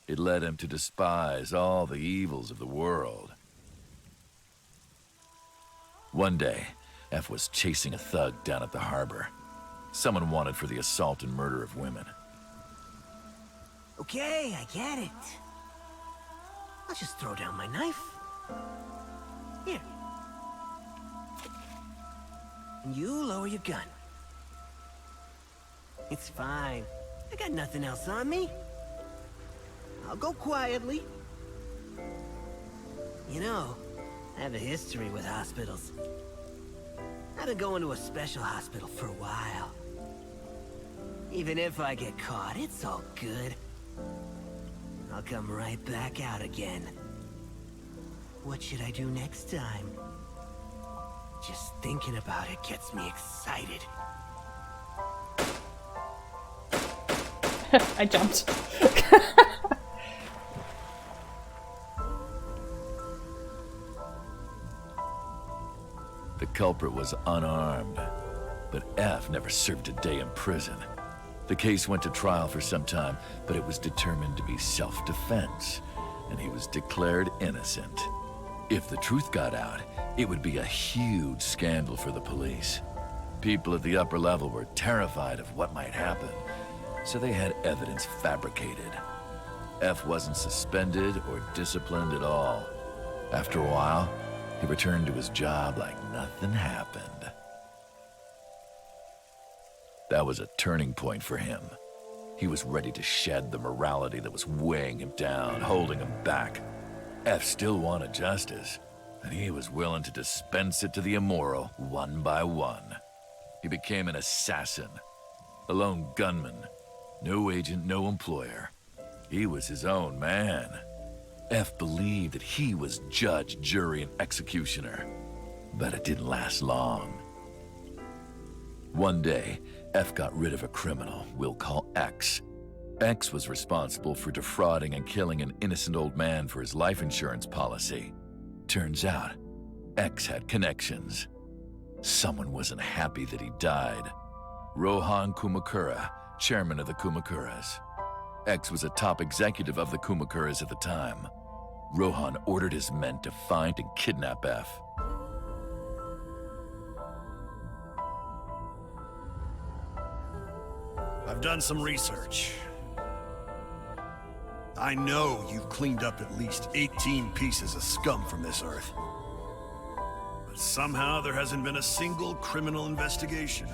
It led him to despise all the evils of the world. One day, F was chasing a thug down at the harbor. Someone wanted for the assault and murder of women. Okay, I get it. I'll just throw down my knife. Here. And you lower your gun. It's fine. I got nothing else on me. I'll go quietly. You know, I have a history with hospitals. I've been going to a special hospital for a while. Even if I get caught, it's all good. I'll come right back out again. What should I do next time? Just thinking about it gets me excited. I jumped. The culprit was unarmed, but F never served a day in prison. The case went to trial for some time, but it was determined to be self-defense, and he was declared innocent. If the truth got out, it would be a huge scandal for the police. People at the upper level were terrified of what might happen, so they had evidence fabricated. F wasn't suspended or disciplined at all. After a while, he returned to his job like nothing happened. That was a turning point for him. He was ready to shed the morality that was weighing him down, holding him back. F still wanted justice, and he was willing to dispense it to the immoral one by one. He became an assassin, a lone gunman, no agent, no employer. He was his own man. F believed that he was judge, jury, and executioner, but it didn't last long. One day, F got rid of a criminal we'll call X. X was responsible for defrauding and killing an innocent old man for his life insurance policy. Turns out, X had connections. Someone wasn't happy that he died. Rohan Kumakura, chairman of the Kumakuras. X was a top executive of the Kumakuras at the time. Rohan ordered his men to find and kidnap F. I've done some research. I know you've cleaned up at least 18 pieces of scum from this earth. But somehow there hasn't been a single criminal investigation.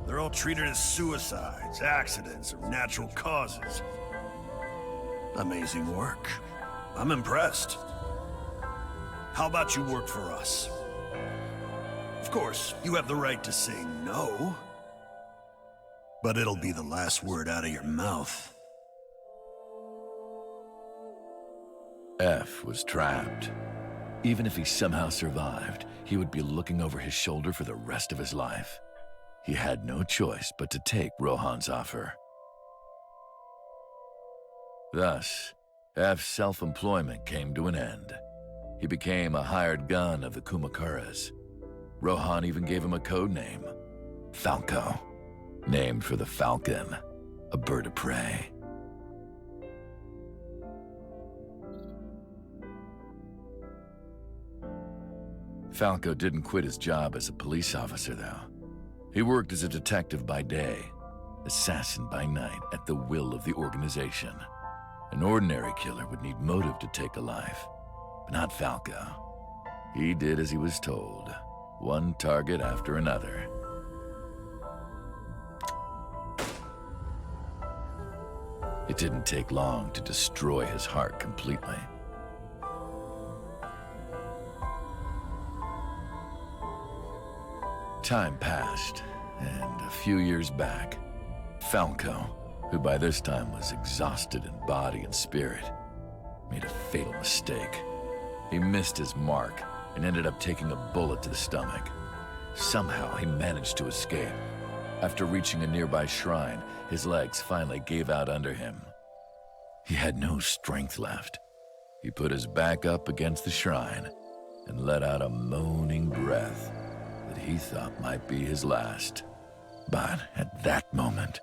They're all treated as suicides, accidents, or natural causes. Amazing work. I'm impressed. How about you work for us? Of course, you have the right to say no. But it'll be the last word out of your mouth. F was trapped. Even if he somehow survived, he would be looking over his shoulder for the rest of his life. He had no choice but to take Rohan's offer. Thus, F's self-employment came to an end. He became a hired gun of the Kumakuras. Rohan even gave him a code name, Falco, named for the falcon, a bird of prey. Falco didn't quit his job as a police officer, though. He worked as a detective by day, assassin by night at the will of the organization. An ordinary killer would need motive to take a life, but not Falco. He did as he was told, one target after another. It didn't take long to destroy his heart completely. Time passed, and a few years back, Falco, who by this time was exhausted in body and spirit, made a fatal mistake. He missed his mark and ended up taking a bullet to the stomach. Somehow, he managed to escape. After reaching a nearby shrine, his legs finally gave out under him. He had no strength left. He put his back up against the shrine and let out a moaning breath that he thought might be his last. But at that moment,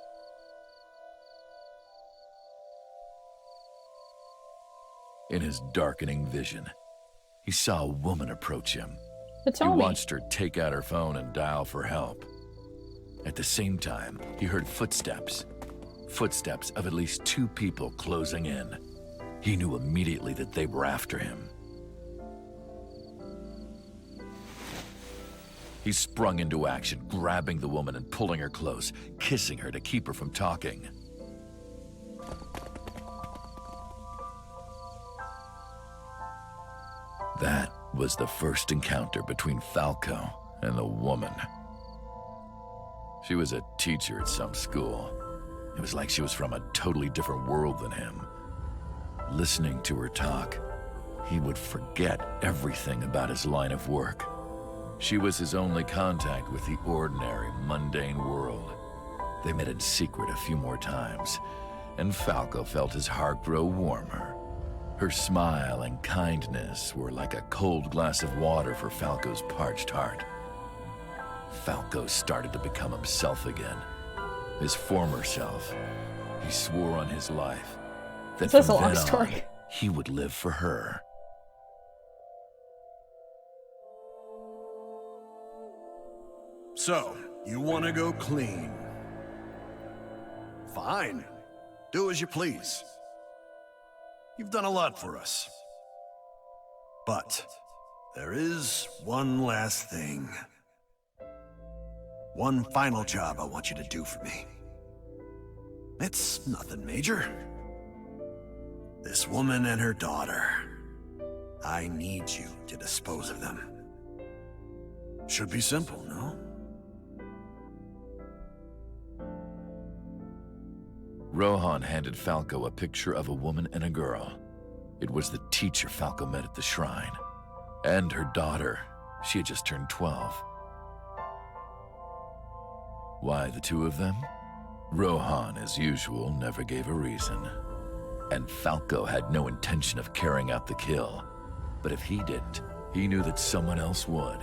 in his darkening vision, he saw a woman approach him. It's He Omi. watched her take out her phone and dial for help. At the same time, he heard footsteps. Footsteps of at least 2 people closing in. He knew immediately that they were after him. He sprung into action, grabbing the woman and pulling her close, kissing her to keep her from talking. That was the first encounter between Falco and the woman. She was a teacher at some school. It was like she was from a totally different world than him. Listening to her talk, he would forget everything about his line of work. She was his only contact with the ordinary, mundane world. They met in secret a few more times, and Falco felt his heart grow warmer. Her smile and kindness were like a cold glass of water for Falco's parched heart. Falco started to become himself again. His former self. He swore on his life that This is from a long then on, story. he would live for her. So, you want to go clean? Fine. Do as you please. You've done a lot for us. But there is one last thing. One final job I want you to do for me. It's nothing major. This woman and her daughter. I need you to dispose of them. Should be simple, no? Rohan handed Falco a picture of a woman and a girl. It was the teacher Falco met at the shrine. And her daughter. She had just turned 12. Why the 2 of them? Rohan, as usual, never gave a reason. And Falco had no intention of carrying out the kill. But if he didn't, he knew that someone else would.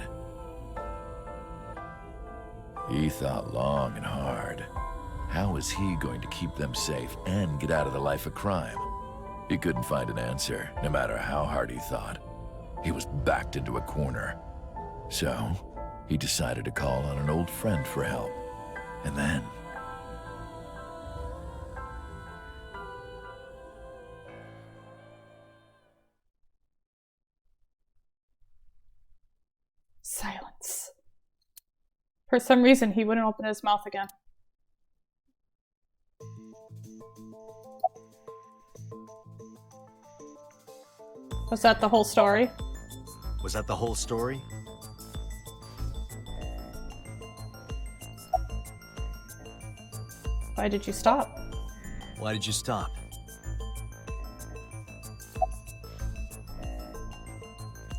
He thought long and hard. How was he going to keep them safe and get out of the life of crime? He couldn't find an answer, no matter how hard he thought. He was backed into a corner. So, he decided to call on an old friend for help. And then... Silence. For some reason, he wouldn't open his mouth again. Was that the whole story? Was that the whole story? Why did you stop? Why did you stop?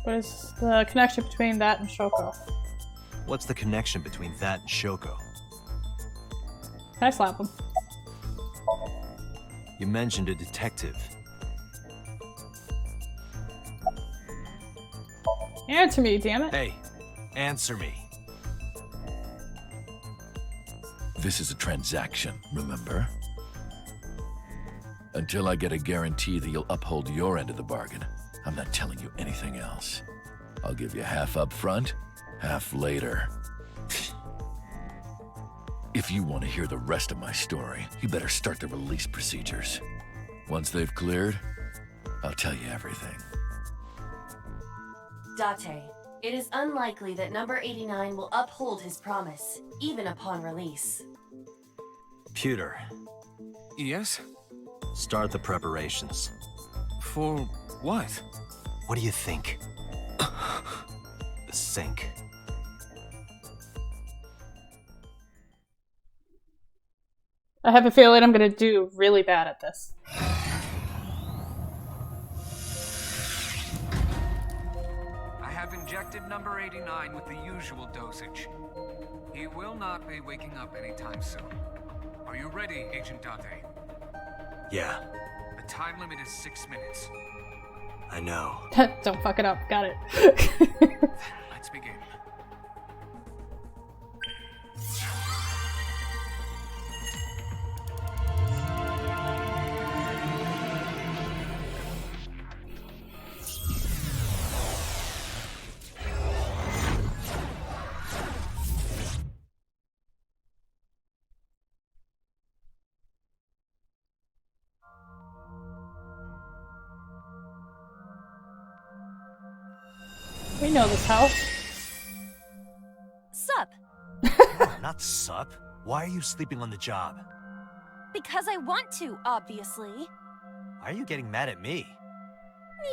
What is the connection between that and Shoko? What's the connection between that and Shoko? Can I slap him? You mentioned a detective. Answer me, damn it. Hey, answer me. This is a transaction, remember? Until I get a guarantee that you'll uphold your end of the bargain, I'm not telling you anything else. I'll give you half up front, half later. If you want to hear the rest of my story, you better start the release procedures. Once they've cleared, I'll tell you everything. Date, it is unlikely that number 89 will uphold his promise, even upon release. Pewter. Yes? Start the preparations. For what? What do you think? The sink. I have a feeling I'm gonna do really bad at this. I have injected number 89 with the usual dosage. He will not be waking up anytime soon. Are you ready, Agent Date? Yeah, The time limit is 6 minutes. I know. Don't fuck it up. Got it. Let's begin. We know this house. Sup? Not sup. Why are you sleeping on the job? Because I want to, obviously. Why are you getting mad at me?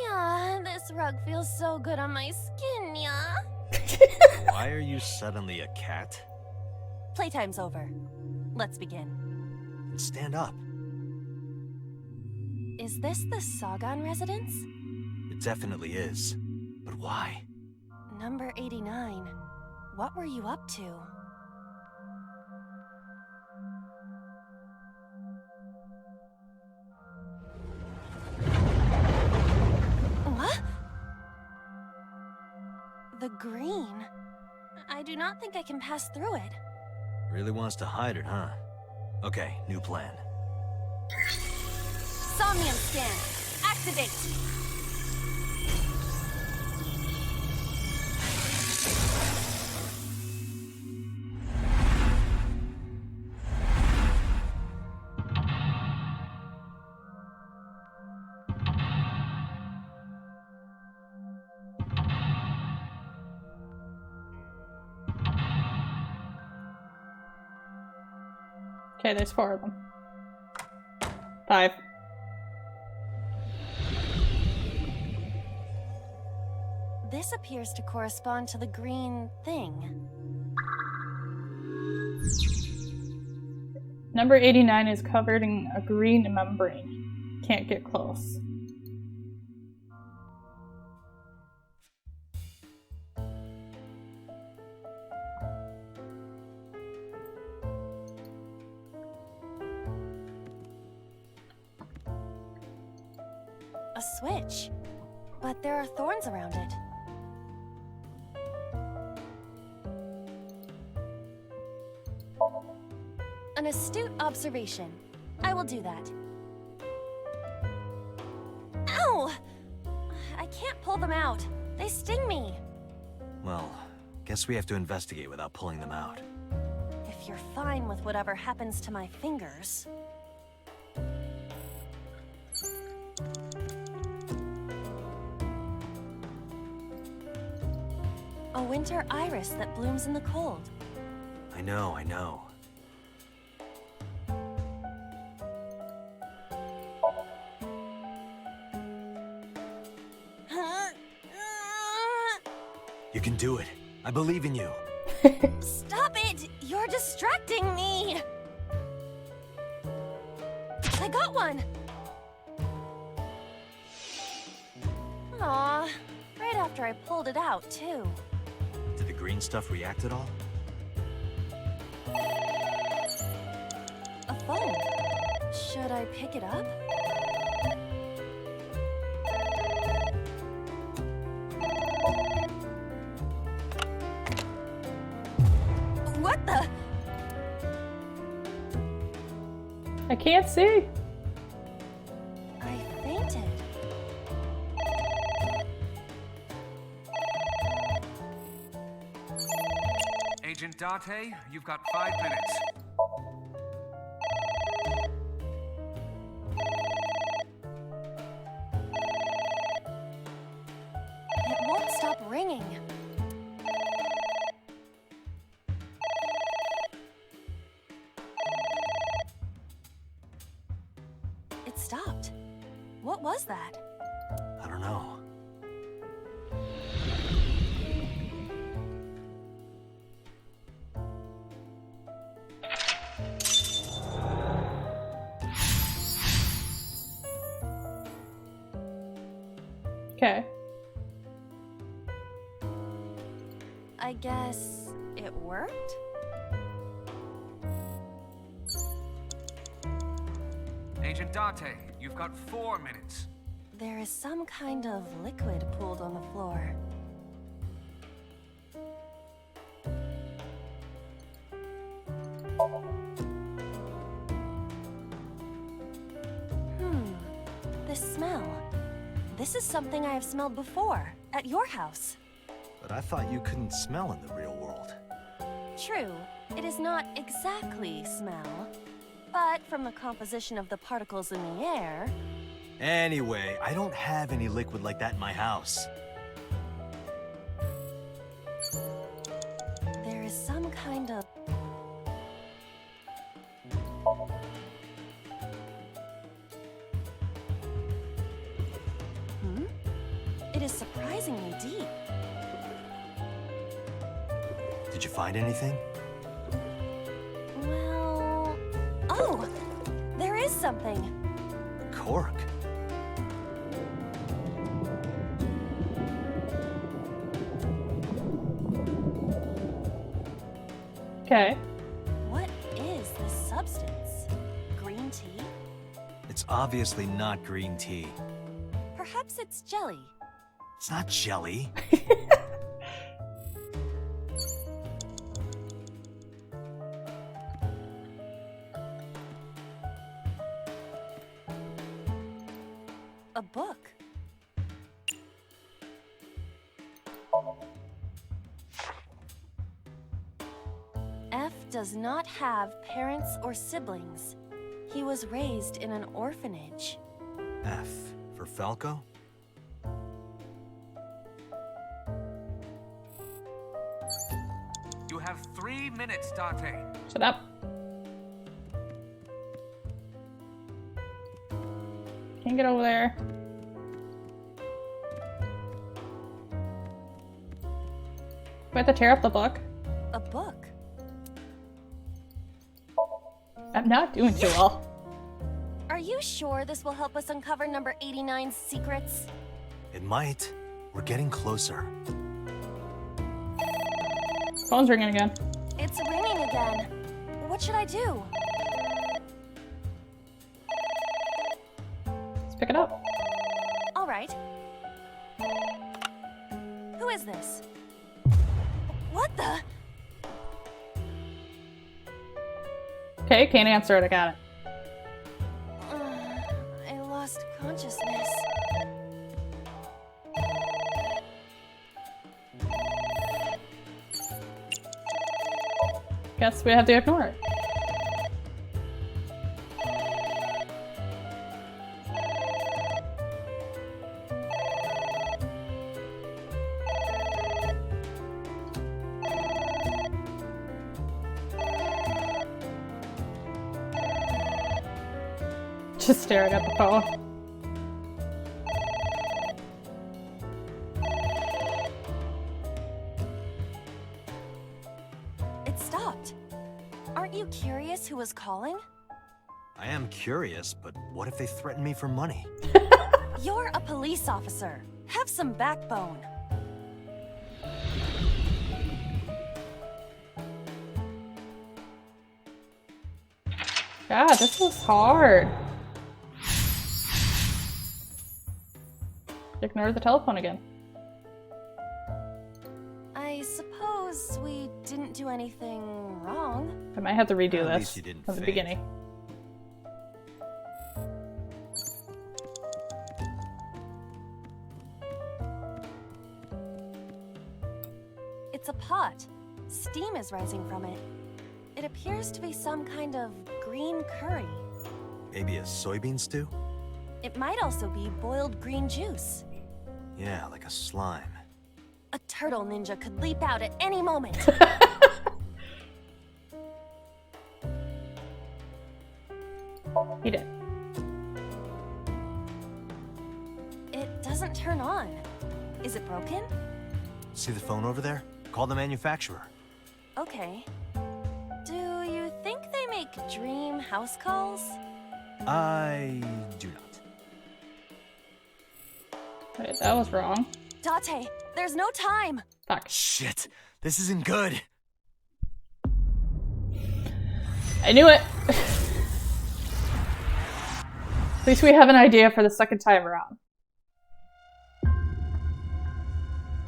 Yeah, this rug feels so good on my skin, yeah. Why are you suddenly a cat? Playtime's over. Let's begin. And stand up. Is this the Sagan residence? It definitely is. But why? Number 89. What were you up to? What? The green? I do not think I can pass through it. Really wants to hide it, huh? Okay, new plan. Somnium scan. Activate. Okay, there's 4 of them. 5. This appears to correspond to the green thing. Number 89 is covered in a green membrane. Can't get close. A switch. But there are thorns around it. An astute observation. I will do that. Ow! I can't pull them out. They sting me. Well, guess we have to investigate without pulling them out. If you're fine with whatever happens to my fingers. A winter iris that blooms in the cold. I know, I know. You can do it. I believe in you. Stop it! You're distracting me! I got one! Aw, right after I pulled it out, too. Did the green stuff react at all? A phone. Should I pick it up? What the? I can't see. I fainted. Agent Date, you've got 5 minutes. It won't stop ringing. stopped. What was that? I don't know. Okay. I guess it worked? Agent Date, you've got 4 minutes. There is some kind of liquid pooled on the floor. The smell. This is something I have smelled before, at your house. But I thought you couldn't smell in the real world. True, it is not exactly smell, but from the composition of the particles in the air... Anyway, I don't have any liquid like that in my house. There is some kind of... It is surprisingly deep. Did you find anything? Well... Oh! There is something! Cork. Okay. What is this substance? Green tea? It's obviously not green tea. Perhaps it's jelly. It's not jelly. A book. F does not have parents or siblings. He was raised in an orphanage. F for Falco? You have 3 minutes, Date. Shut up. Can't get over there. We have to tear up the book. A book? I'm not doing too well. Are you sure this will help us uncover number 89's secrets? It might. We're getting closer. Phone's ringing again. It's ringing again. What should I do? Let's pick it up. All right. Who is this? What the? Okay, can't answer it. I got it. I lost consciousness. Guess we have to ignore it. Just staring at the phone. It stopped. Aren't you curious who was calling? I am curious, but what if they threaten me for money? You're a police officer. Have some backbone. God, this was hard. Ignore the telephone again. I suppose we didn't do anything wrong. I might have to redo At this least you didn't from the faint. beginning. It's a pot. Steam is rising from it. It appears to be some kind of green curry. Maybe a soybean stew? It might also be boiled green juice. Yeah, like a slime. A turtle ninja could leap out at any moment. Eat it. doesn't turn on. Is it broken? See the phone over there? Call the manufacturer. Okay. Do you think they make dream house calls? I do not. Wait, that was wrong. Date, there's no time. Fuck. Shit, this isn't good. I knew it. At least we have an idea for the second time around.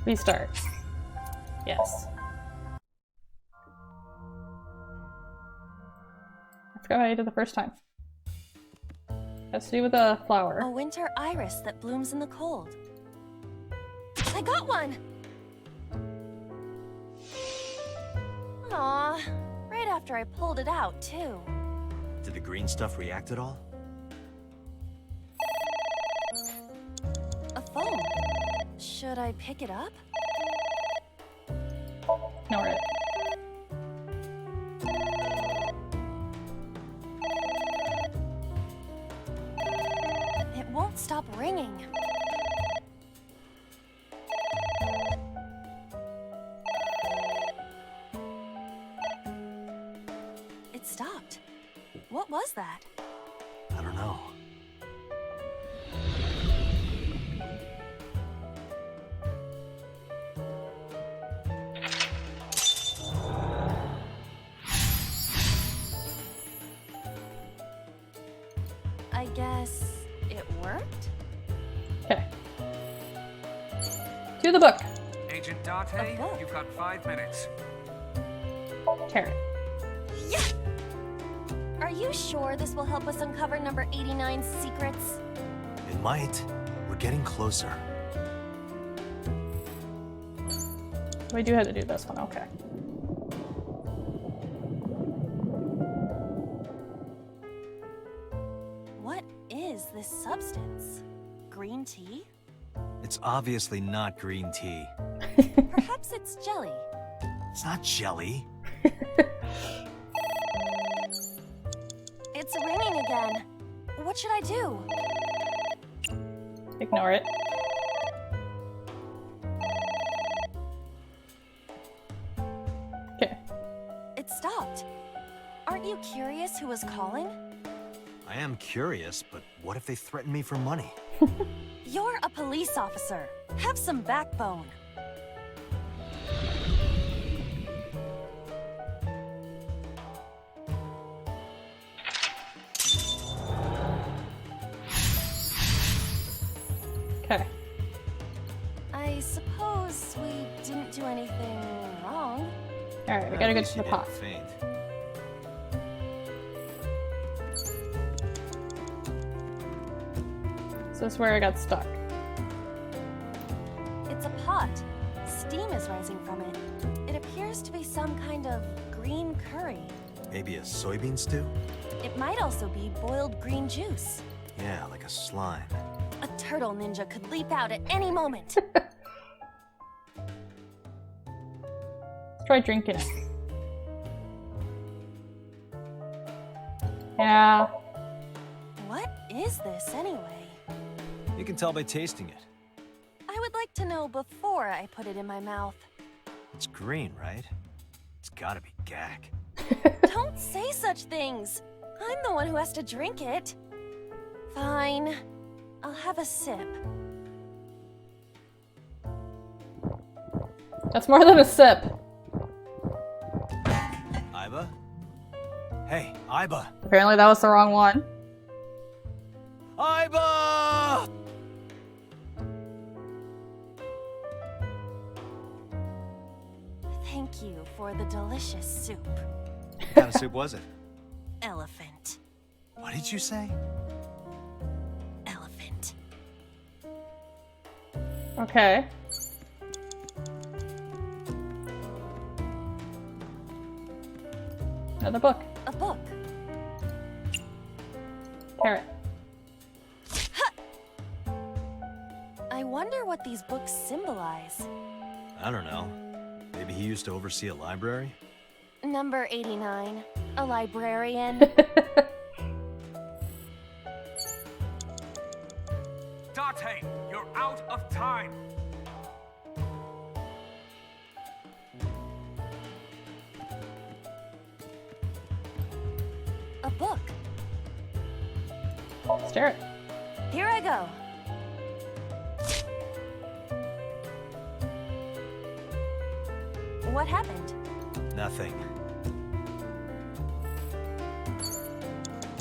Restart. Yes. I forgot what I did the first time. Has to do with a flower. A winter iris that blooms in the cold. I got one! Aw, right after I pulled it out, too. Did the green stuff react at all? A phone. Should I pick it up? Ignore it. It won't stop ringing. It stopped. What was that? I don't know. I guess it worked? Okay. To the book. Agent Date, you've got 5 minutes. Carrot. Yeah! Are you sure this will help us uncover number 89's secrets? It might. We're getting closer. We do have to do this one, okay. What is this substance? Green tea? It's obviously not green tea. Perhaps it's jelly. It's not jelly. It's ringing again. What should I do? Ignore it. Okay. It stopped. Aren't you curious who was calling? I am curious, but what if they threaten me for money? You're a police officer. Have some backbone. Okay. I suppose we didn't do anything wrong. Alright, we gotta go to the pot. Faint. So this is where I got stuck. It's a pot. Steam is rising from it. It appears to be some kind of green curry. Maybe a soybean stew? It might also be boiled green juice. Yeah, like a slime. A turtle ninja could leap out at any moment. Let's try drinking it. Yeah. What is this anyway? You can tell by tasting it. I would like to know before I put it in my mouth. It's green, right? It's gotta be gag. Don't say such things. I'm the one who has to drink it. Fine. I'll have a sip. That's more than a sip. Iba? Hey, Iba! Apparently that was the wrong one. Iba! Thank you for the delicious soup. What kind of soup was it? Elephant. What did you say? Elephant. Okay. Another book. A book. Carrot. I wonder what these books symbolize. I don't know. Maybe he used to oversee a library? Number 89. A librarian. Date, you're out of time. A book. Stare it. Here I go. What happened? Nothing.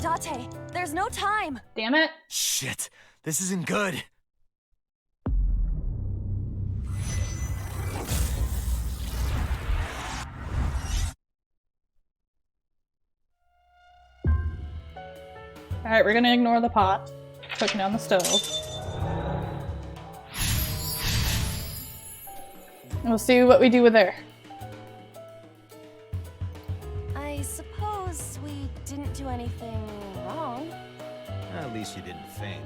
Date, there's no time. Damn it. Shit, this isn't good. Alright, we're gonna ignore the pot. Cooking on the stove. We'll see what we do with there. I suppose we didn't do anything wrong. At least you didn't faint.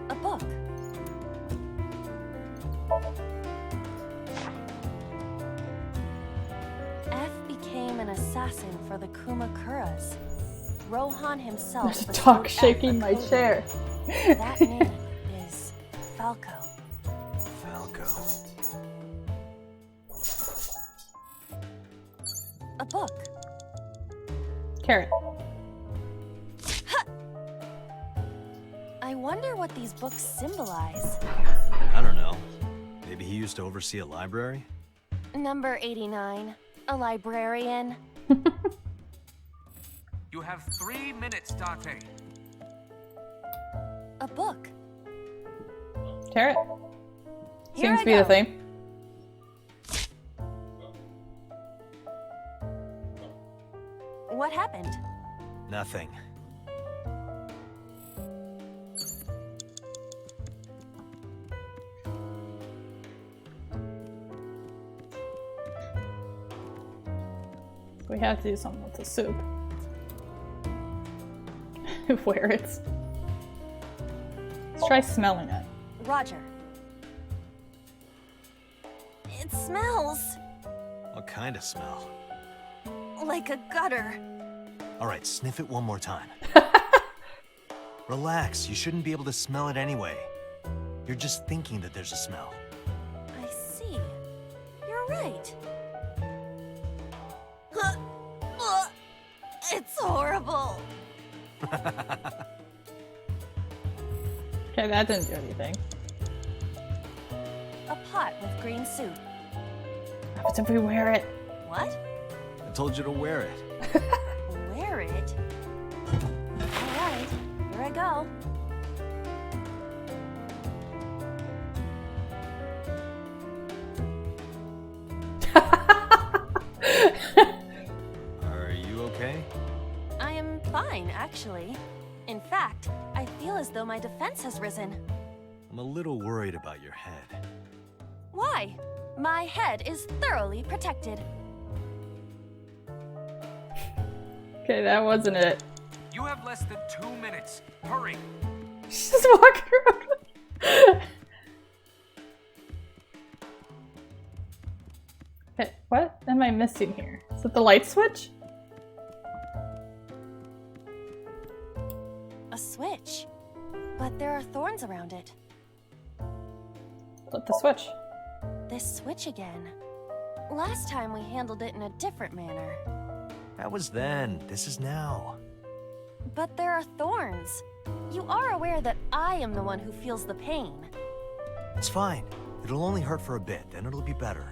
A book. F became an assassin for the Kumakuras. Rohan himself. There's a was dog F shaking my coded. chair. That name is Falco. Falco. A book. Carrot. I wonder what these books symbolize. I don't know. Maybe he used to oversee a library? Number 89. A librarian. You have 3 minutes, Date. A book. Carrot. Here Seems I to be the go. theme. What happened? Nothing. We have to do something with the soup. Where it's. Let's try smelling it. Roger. It smells What kind of smell? like a gutter. Alright, sniff it one more time. Relax, you shouldn't be able to smell it anyway. You're just thinking that there's a smell. I see. You're right. It's horrible. Okay, that didn't do anything. A pot with green soup. What happens if we wear it? What? I told you to wear it. Wear it? Alright, here I go. Are you okay? I am fine, actually. In fact, I feel as though my defense has risen. I'm a little worried about your head. Why? My head is thoroughly protected. Okay, that wasn't it. You have less than 2 minutes. Hurry. She's just walking around. Okay, what am I missing here? Is it the light switch? A switch. But there are thorns around it. Flip the switch. This switch again. Last time we handled it in a different manner. That was then. This is now. But there are thorns. You are aware that I am the one who feels the pain. It's fine. It'll only hurt for a bit, then it'll be better.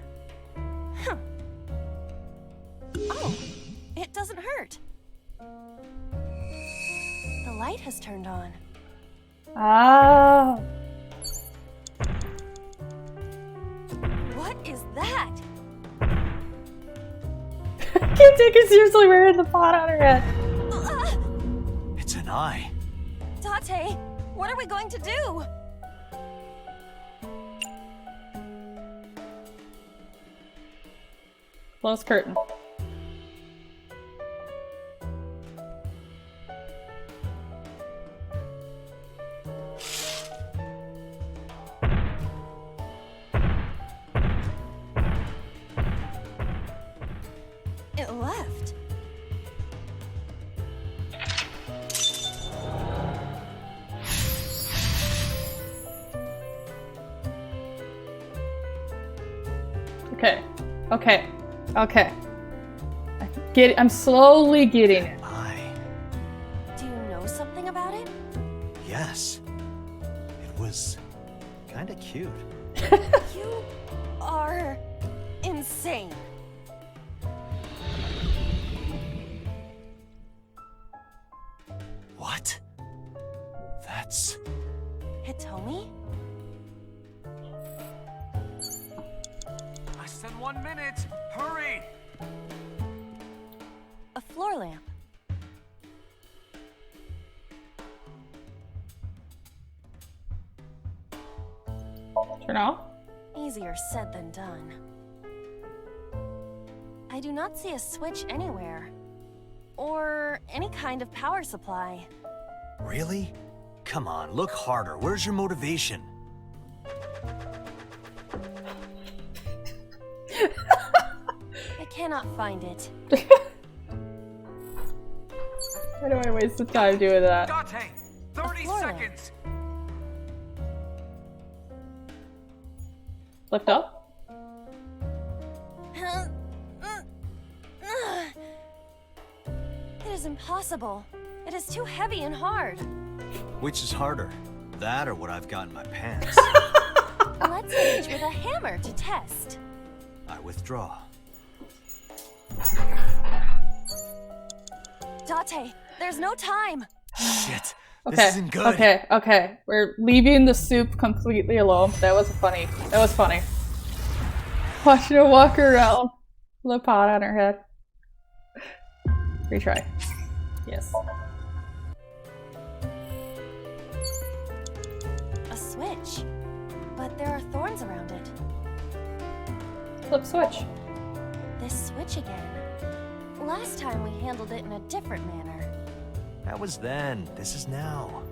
Oh, it doesn't hurt. The light has turned on. Ah. What is that? I can't take her seriously wearing the pot on her head. It's an eye. Date, what are we going to do? Close curtain. It left. Okay. Okay. I'm slowly getting it. Do you know something about it? Yes. It was kinda cute. You are insane. What? That's... Hitomi? Less than 1 minute. Hurry! A floor lamp. Turn off? Easier said than done. I do not see a switch anywhere. Or any kind of power supply. Really? Come on, look harder. Where's your motivation? I cannot find it. Why do I waste the time doing that? Date, 30 seconds. Lift up? It is impossible. It is too heavy and hard. Which is harder? That or what I've got in my pants? Let's reach with a hammer to test. I withdraw. Date, there's no time. Shit. This Okay. isn't good. Okay. We're leaving the soup completely alone. That was funny. Watching her walk around with a pot on her head. Retry. Yes. A switch. But there are thorns around it. Flip switch. This switch again. Last time we handled it in a different manner. That was then. This is now.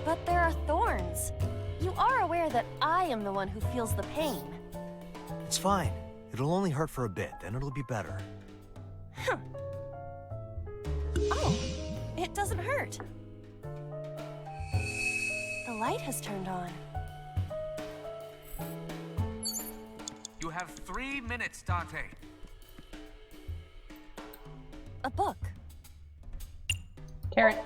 But there are thorns. You are aware that I am the one who feels the pain. It's fine. It'll only hurt for a bit, then it'll be better. Oh, it doesn't hurt. The light has turned on. You have 3 minutes, Date. A book. Carrot.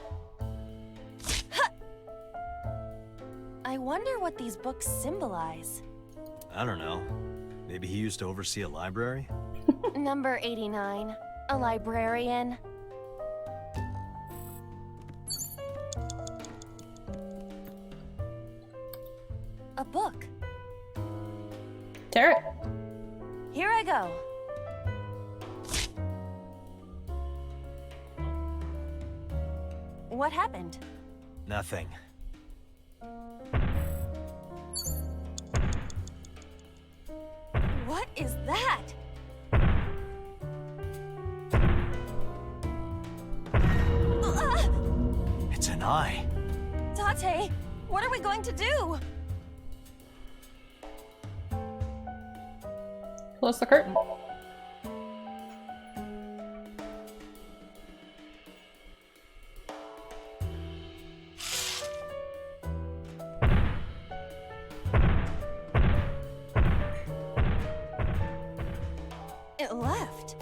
I wonder what these books symbolize. I don't know. Maybe he used to oversee a library? Number 89. A librarian. A book. Carrot. Here I go. What happened? Nothing. What is that? It's an eye. Date, what are we going to do? Close the curtain. It left.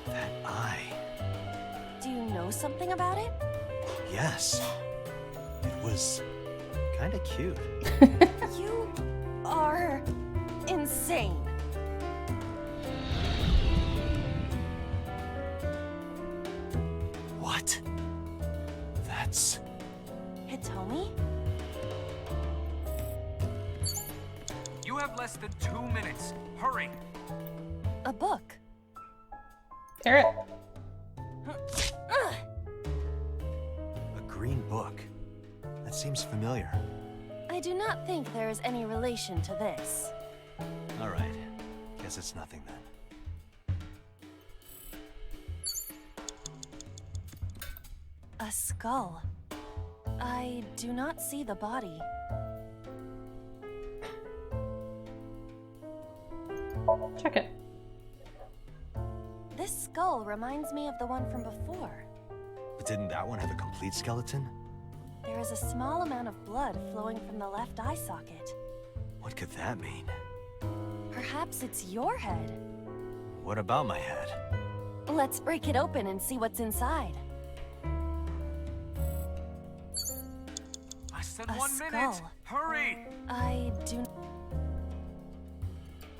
That eye. Do you know something about it? Yes. It was kinda cute. You are insane. What? That's... Hitomi? You have less than 2 minutes. Hurry! A book. Carrot. a green book. That seems familiar. I do not think there is any relation to this. Alright. Guess it's nothing then. A skull. I do not see the body. Check it. This skull reminds me of the one from before. But didn't that one have a complete skeleton? There is a small amount of blood flowing from the left eye socket. What could that mean? Perhaps it's your head. What about my head? Let's break it open and see what's inside. Less than A 1 skull. minute. Hurry! I do.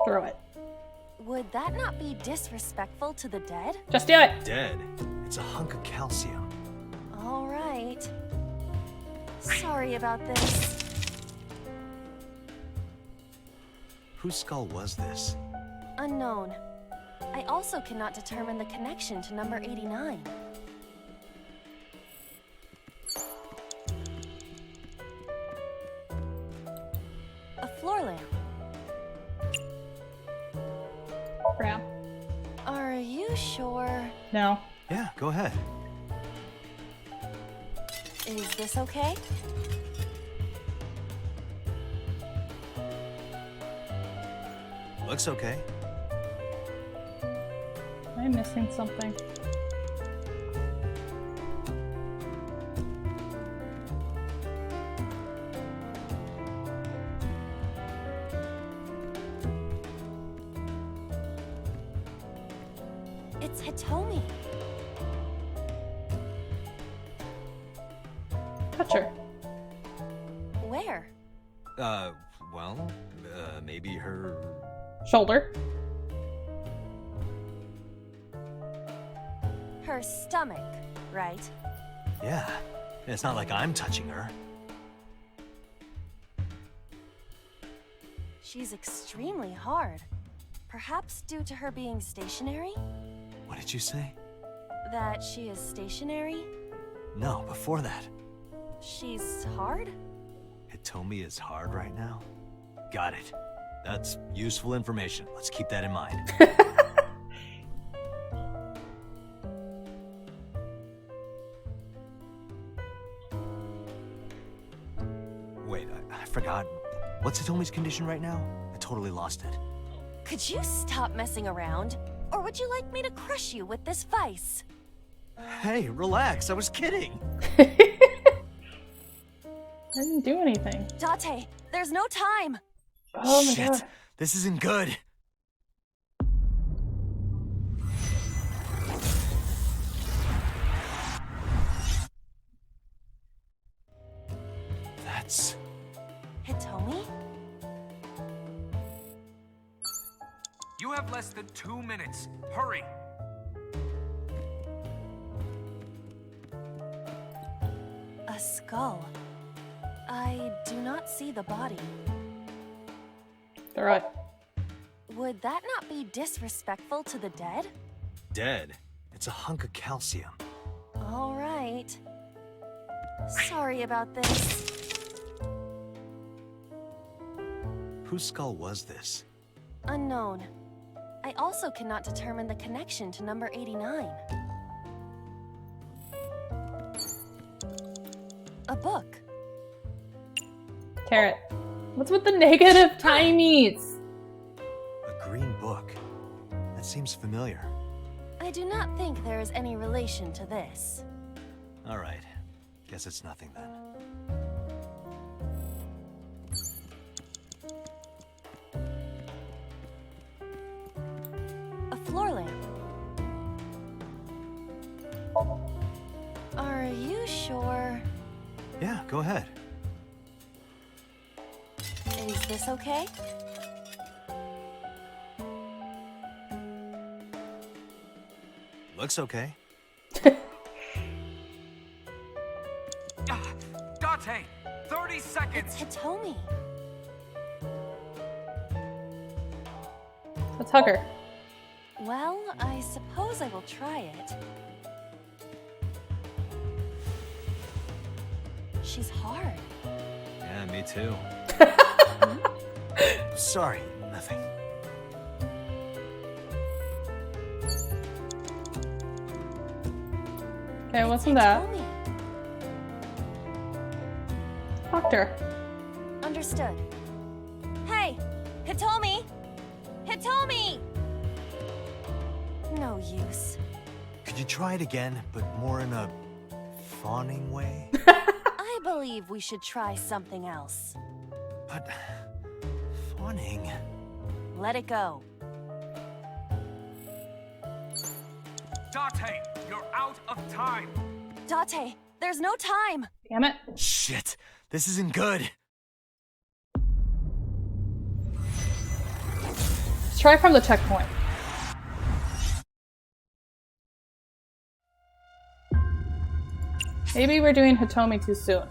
Throw it. Would that not be disrespectful to the dead? Just do it. Dead. It's a hunk of calcium. All right. Sorry about this. Whose skull was this? Unknown. I also cannot determine the connection to number 89. A floor lamp. Crap. Are you sure? No. Yeah, go ahead. Is this okay? Looks okay. Am I missing something? It's Hitomi. Touch her. Where? Well, maybe her... Shoulder. Her stomach, right? Yeah. It's not like I'm touching her. She's extremely hard. Perhaps due to her being stationary? What did you say? That she is stationary? No, before that. She's hard? Hitomi is hard right now? Got it. That's useful information. Let's keep that in mind. Wait, I forgot. What's Hitomi's condition right now? I totally lost it. Could you stop messing around? Or would you like me to crush you with this vice? Hey, relax. I was kidding. I didn't do anything. Date, there's no time. Oh my Shit. god. This isn't good. That's... Hitomi? You have less than 2 minutes. Hurry! A skull. I do not see the body. Throw it. Would that not be disrespectful to the dead? dead. It's a hunk of calcium. All right. Sorry about this. Whose skull was this? Unknown. I also cannot determine the connection to number 89. A book. Carrot. What's with the negative timies? A green book. That seems familiar. I do not think there is any relation to this. All right. Guess it's nothing then. A floor lamp. Are you sure? Yeah, go ahead. Is this okay? Looks okay. Date! 30 seconds! It's Hitomi. Let's hug her. Well, I suppose I will try it. She's hard. Yeah, me too. Sorry, nothing. Okay, wasn't that? Doctor. Understood. Hey! Hitomi! Hitomi! No use. Could you try it again, but more in a fawning way? I believe we should try something else. But... fawning... Let it go. Date, you're out of time. Date, there's no time. Damn it. Shit, this isn't good. Let's try from the checkpoint. Maybe we're doing Hitomi too soon.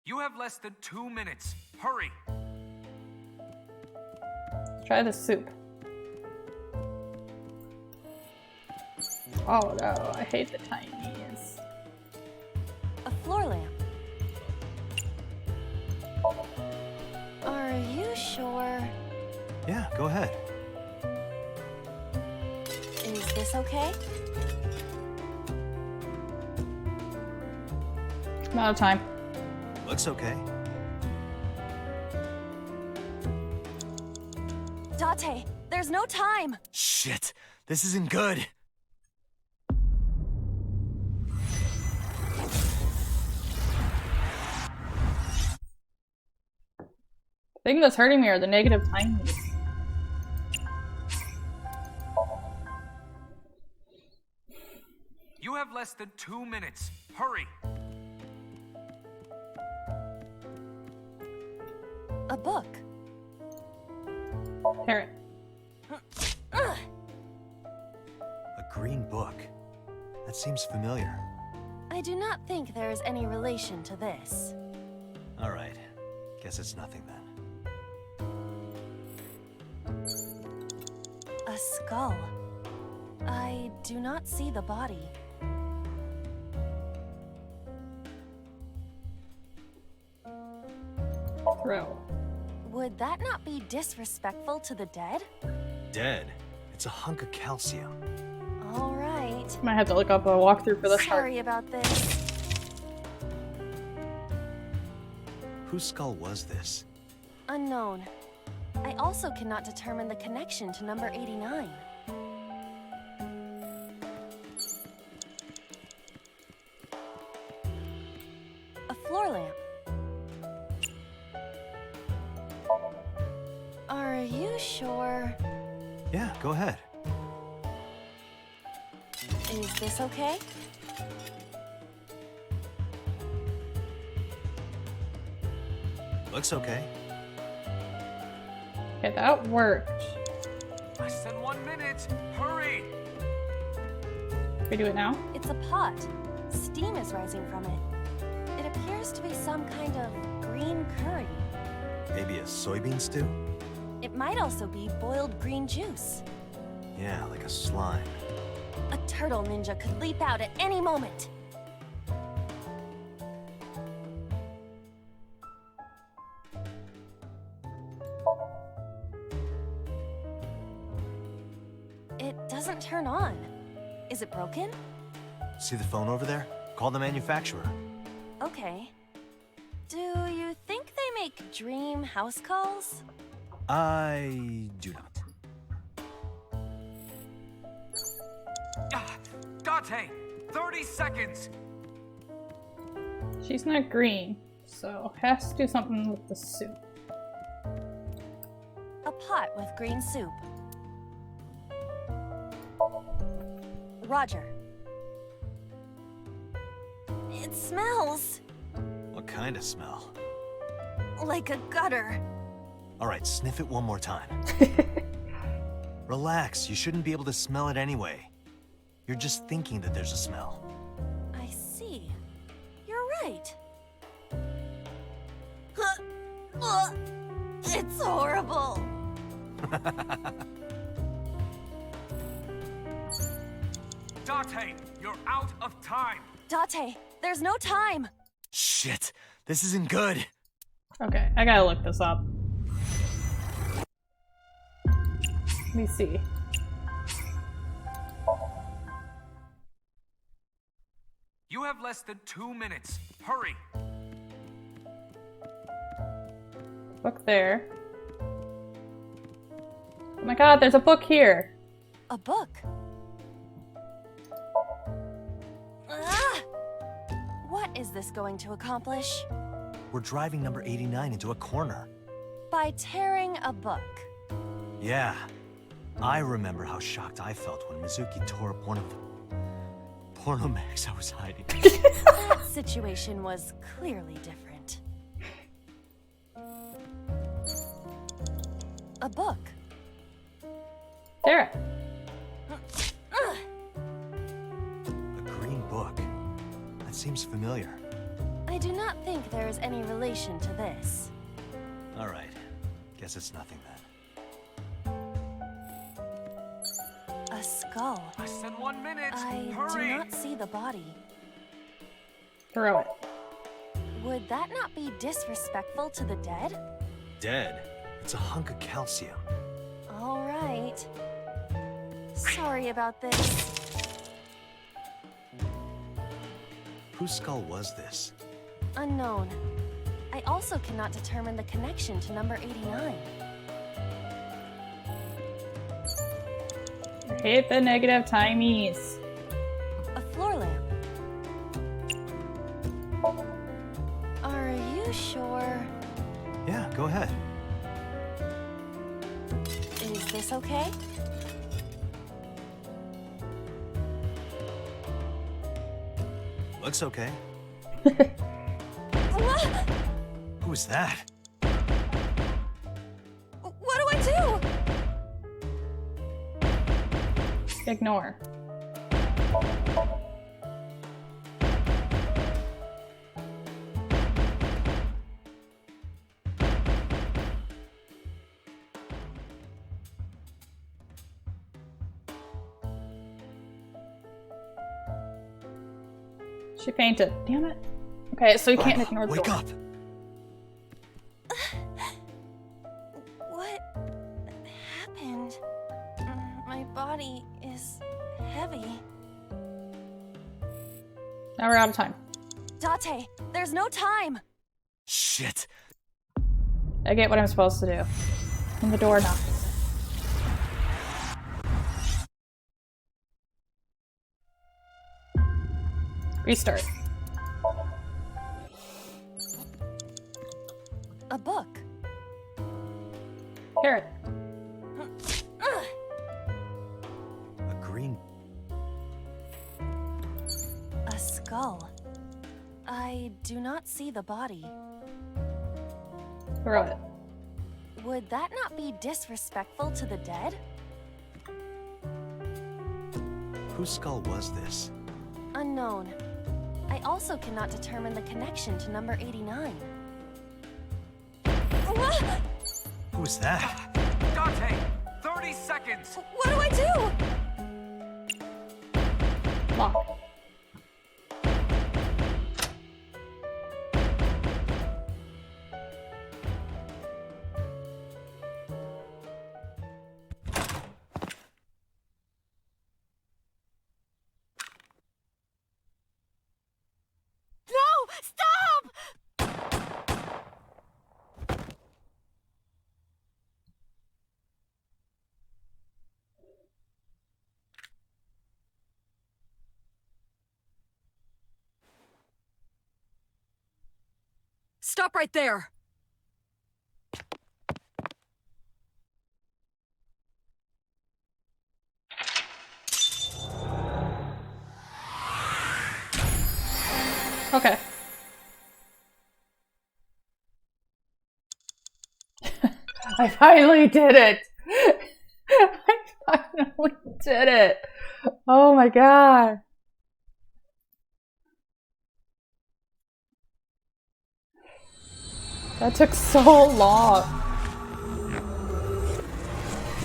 You have less than 2 minutes. Hurry. Try the soup. Oh no, I hate the Chinese. A floor lamp. Are you sure? Yeah, go ahead. Is this okay? I'm out of time. Looks okay. Date, there's no time. Shit, this isn't good. The thing that's hurting me are the negative timies. You have less than 2 minutes. Hurry. A book. Parrot. A green book. That seems familiar. I do not think there is any relation to this. Alright. Guess it's nothing then. A skull. I do not see the body. Throw. Would that not be disrespectful to the dead? Dead? It's a hunk of calcium. All right. Might have to look up a walkthrough for this part. Sorry about this. Whose skull was this? Unknown. I also cannot determine the connection to number 89. A floor lamp. Are you sure? Yeah, go ahead. Is this okay? Looks okay. Okay, that worked. Less than 1 minute. Hurry. Can we do it now? It's a pot. Steam is rising from it. It appears to be some kind of green curry. Maybe a soybean stew? It might also be boiled green juice. Yeah, like a slime. A turtle ninja could leap out at any moment. It doesn't turn on. Is it broken? See the phone over there? Call the manufacturer. Okay. Do you think they make dream house calls? I do not. Date, 30 seconds. She's not green, so has to do something with the soup. A pot with green soup. Roger. It smells What kind of smell? like a gutter. Alright, sniff it one more time. Relax, you shouldn't be able to smell it anyway. You're just thinking that there's a smell. I see. You're right. It's horrible. Date, you're out of time. Date, there's no time. Shit, this isn't good. Okay, I gotta look this up. Let me see. You have less than 2 minutes. Hurry. Book there. Oh my god, there's a book here. A book. is this going to accomplish? We're driving number 89 into a corner. By tearing a book. Yeah. I remember how shocked I felt when Mizuki tore up one of the porno mags I was hiding. That situation was clearly different. A book. There. A green book. That seems familiar. I do not think there is any relation to this. All right. Guess it's nothing then. A skull. Less than 1 minute. I Hurry. do not see the body. Throw it. Would that not be disrespectful to the dead? Dead? It's a hunk of calcium. All right. Sorry about this. Whose skull was this? Unknown. I also cannot determine the connection to number 89. I hate the negative timies. A floor lamp. Are you sure? Yeah, go ahead. Is this okay? Looks okay. What? Who's that? What do I do? Ignore. She fainted. Damn it. Okay, so you can't ignore the Wake door. up! What happened? My body is heavy. Now we're out of time. Date, there's no time. Shit. I get what I'm supposed to do. And the door knocked. Restart. A book. Carrot. A green... A skull. I do not see the body. Throw it. Would that not be disrespectful to the dead? Whose skull was this? Unknown. I also cannot determine the connection to number 89. Who's that? Dante, 30 seconds. What do I do? Lock. No! Stop! Stop right there! Okay. I finally did it! I finally did it! Oh my god. That took so long.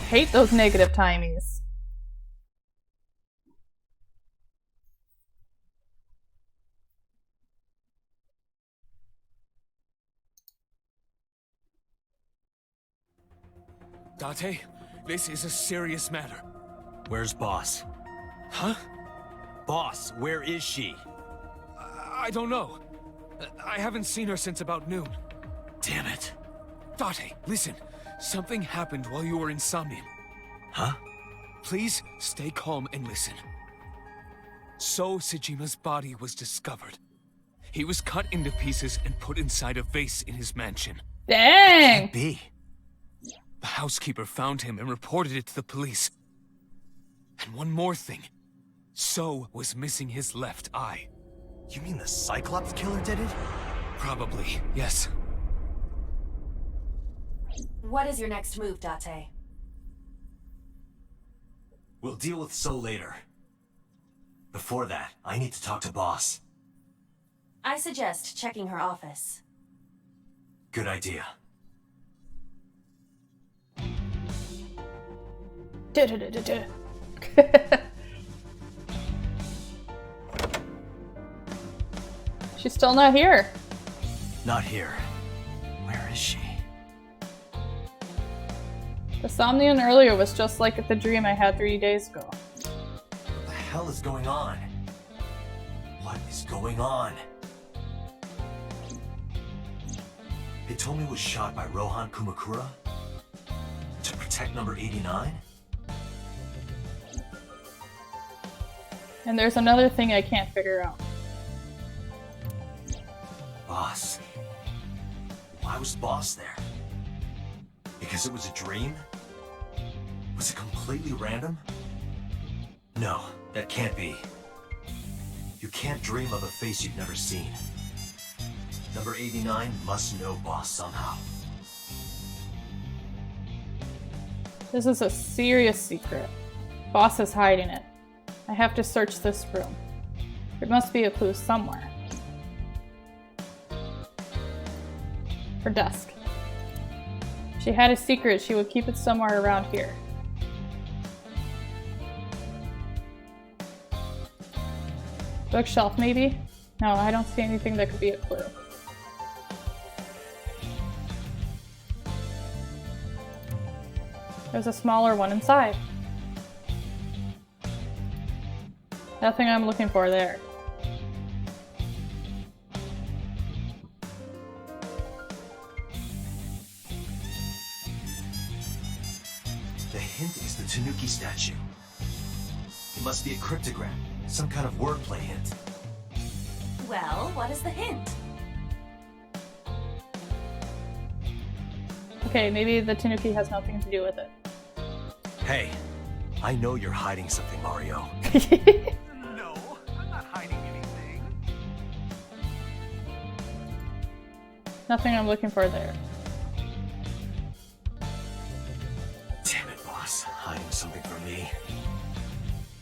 Hate those negative timies. Date, this is a serious matter. Where's Boss? Huh? Boss, where is she? I don't know. I haven't seen her since about noon. Damn it. Date, listen. Something happened while you were in Somnium. Huh? Please stay calm and listen. So Sejima's body was discovered. He was cut into pieces and put inside a vase in his mansion. Dang! Can't be. The housekeeper found him and reported it to the police. And one more thing. So was missing his left eye. You mean the Cyclops killer did it? Probably, yes. What is your next move, Date? We'll deal with So later. Before that, I need to talk to Boss. I suggest checking her office. Good idea. She's still not here. Not here. Where is she? The Somnium earlier was just like the dream I had 3 days ago. What the hell is going on? What is going on? Hitomi was shot by Rohan Kumakura? To protect number 89? And there's another thing I can't figure out. Boss. Why was Boss there? Because it was a dream? Was it completely random? No, that can't be. You can't dream of a face you've never seen. Number 89 must know Boss somehow. This is a serious secret. Boss is hiding it. I have to search this room. There must be a clue somewhere. Her desk. If she had a secret, she would keep it somewhere around here. Bookshelf, maybe? No, I don't see anything that could be a clue. There's a smaller one inside. Nothing I'm looking for there. The hint is the Tanuki statue. It must be a cryptogram, some kind of wordplay hint. Well, what is the hint? Okay, maybe the Tanuki has nothing to do with it. Hey, I know you're hiding something, Mario. No, I'm not hiding anything. Nothing I'm looking for there. Damn it, Boss. Hiding something from me.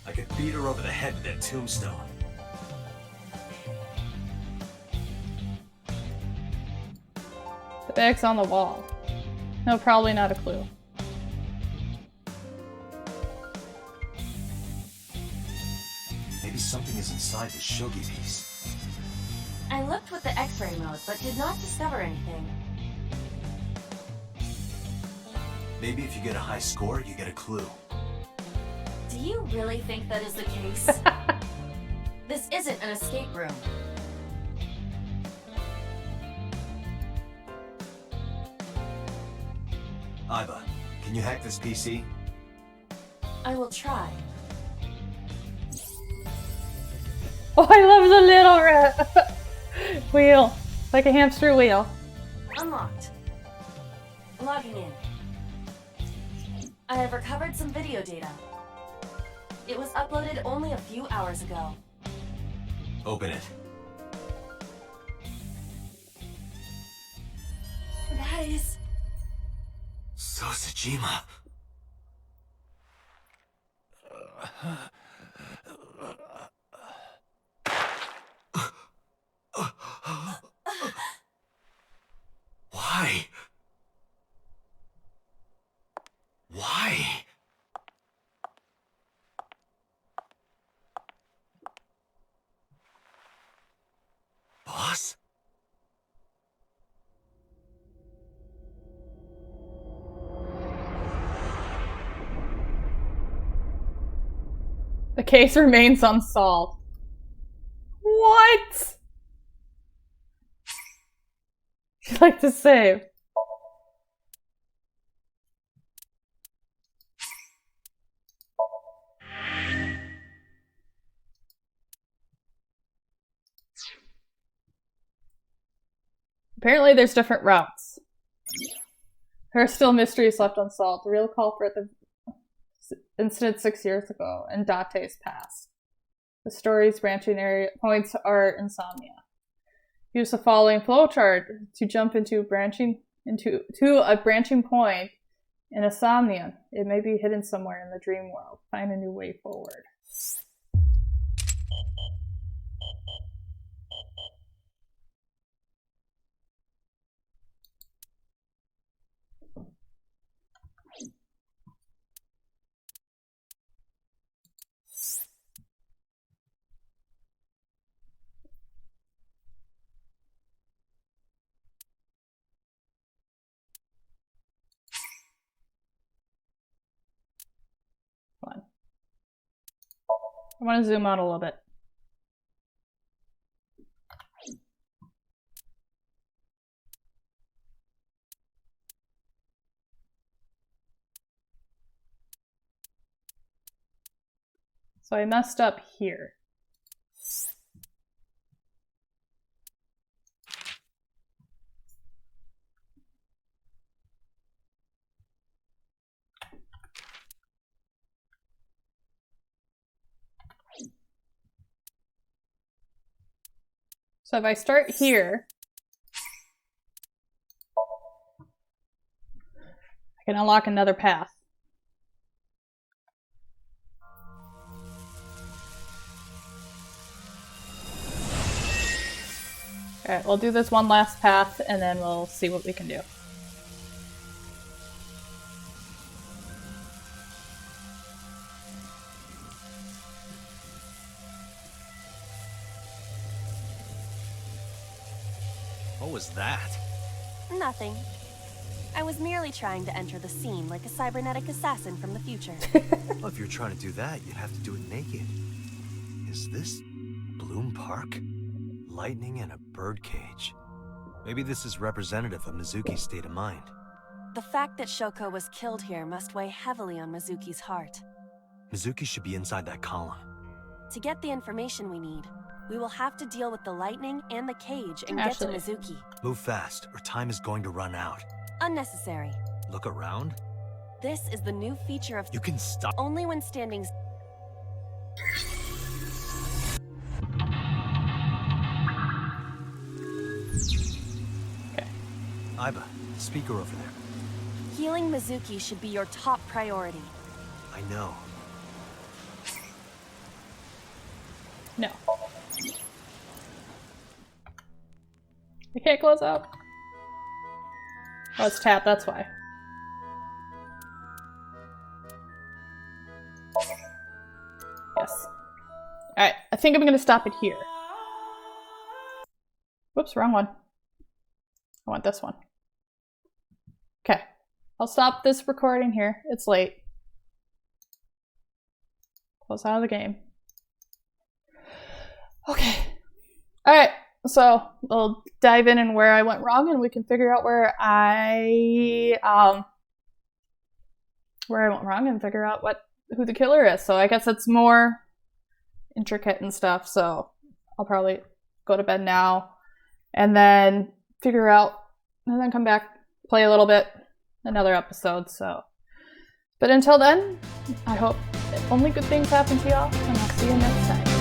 I could beat her over the head with that tombstone. The bag's on the wall. No, probably not a clue. Maybe something is inside the shogi piece. I looked with the X-ray mode, but did not discover anything. Maybe if you get a high score, you get a clue. Do you really think that is the case? This isn't an escape room. Aiba, can you hack this PC? I will try. Oh, I love the little rat wheel, like a hamster wheel. Unlocked. Logging in. I have recovered some video data. It was uploaded only a few hours ago. Open it. That is... Sosajima. Why? Why? Boss? The case remains unsolved. What? You'd like to save. Apparently there's different routes. There are still mysteries left unsolved. The real culprit, the incident 6 years ago, and Date's past. The story's branching area points are insomnia. Use the following flowchart to jump into a branching point in insomnia. It may be hidden somewhere in the dream world. Find a new way forward. I want to zoom out a little bit. So I messed up here. So if I start here, I can unlock another path. Alright, we'll do this one last path and then we'll see what we can do. What was that? Nothing. I was merely trying to enter the scene like a cybernetic assassin from the future. Well, if you're trying to do that, you'd have to do it naked. Is this Bloom Park? Lightning and a birdcage. Maybe this is representative of Mizuki's state of mind. The fact that Shoko was killed here must weigh heavily on Mizuki's heart. Mizuki should be inside that column. To get the information we need, we will have to deal with the lightning and the cage and get to Mizuki. Move fast, or time is going to run out. Unnecessary. Look around? This is the new feature of— You can stop. Only when standing— Okay. Aiba, speaker over there. Healing Mizuki should be your top priority. I know. No. I can't close out. Oh, it's tapped, that's why. Yes. Alright, I think I'm gonna stop it here. Whoops, wrong one. I want this one. Okay. I'll stop this recording here. It's late. Close out of the game. Okay. Alright, so we'll dive in and where I went wrong and we can figure out where I went wrong and figure out who the killer is. So I guess it's more intricate and stuff, so I'll probably go to bed now and then figure out and then come back, play a little bit, another episode. So but until then, I hope only good things happen to y'all, and I'll see you next time.